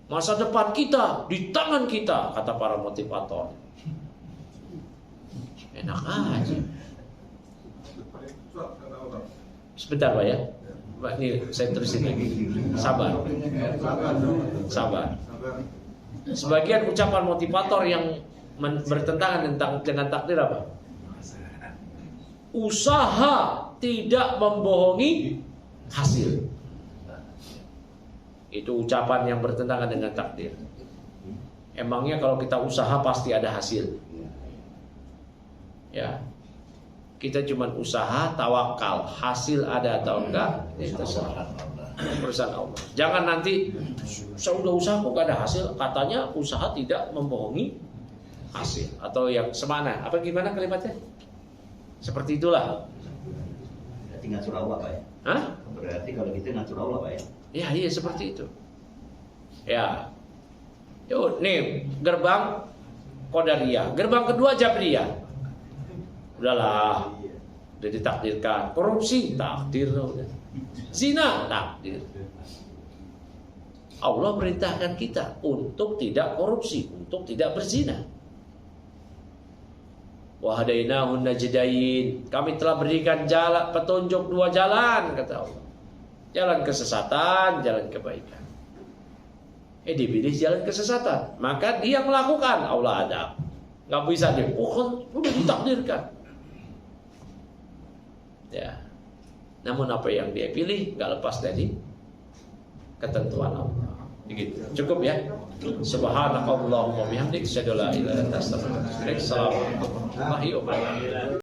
masa depan kita di tangan kita, kata para motivator. Enak aja. Sebentar Pak ya, Pak, ini saya terusin lagi. Sabar. Sebagian ucapan motivator yang bertentangan dengan takdir apa? Usaha tidak membohongi hasil. Itu ucapan yang bertentangan dengan takdir. Emangnya kalau kita usaha pasti ada hasil? Ya, kita cuma usaha, tawakal, hasil ada atau enggak itu urusan Allah. Jangan nanti saya udah usaha kok gak ada hasil, katanya usaha tidak membohongi hasil, atau yang semana. Apa gimana kalimatnya? Seperti itulah. Berarti ngatur Allah Pak ya? Hah? Berarti kalau gitu ngatur Allah Pak ya? Ya, iya seperti itu. Ya. Yuk, nih gerbang qadariyah, gerbang kedua jabriyah. Udahlah, udah ditakdirkan. Korupsi takdir, udah. Zina takdir. Allah perintahkan kita untuk tidak korupsi, untuk tidak berzina. Wa hadainahun najdain. Kami telah berikan jalan petunjuk dua jalan, kata Allah. Jalan kesesatan, jalan kebaikan. Dipilih jalan kesesatan, maka dia melakukan, Allah adab. Nggak bisa dia, udah ditakdirkan. Ya. Namun apa yang dia pilih nggak lepas dari ketentuan Allah. Begitu. Cukup ya. Subhanakallahumma bihamdik, asyhadu an la ilaha illa anta, astaghfiruka wa atubu ilaik. Assalamualaikum warahmatullahi wabarakatuh.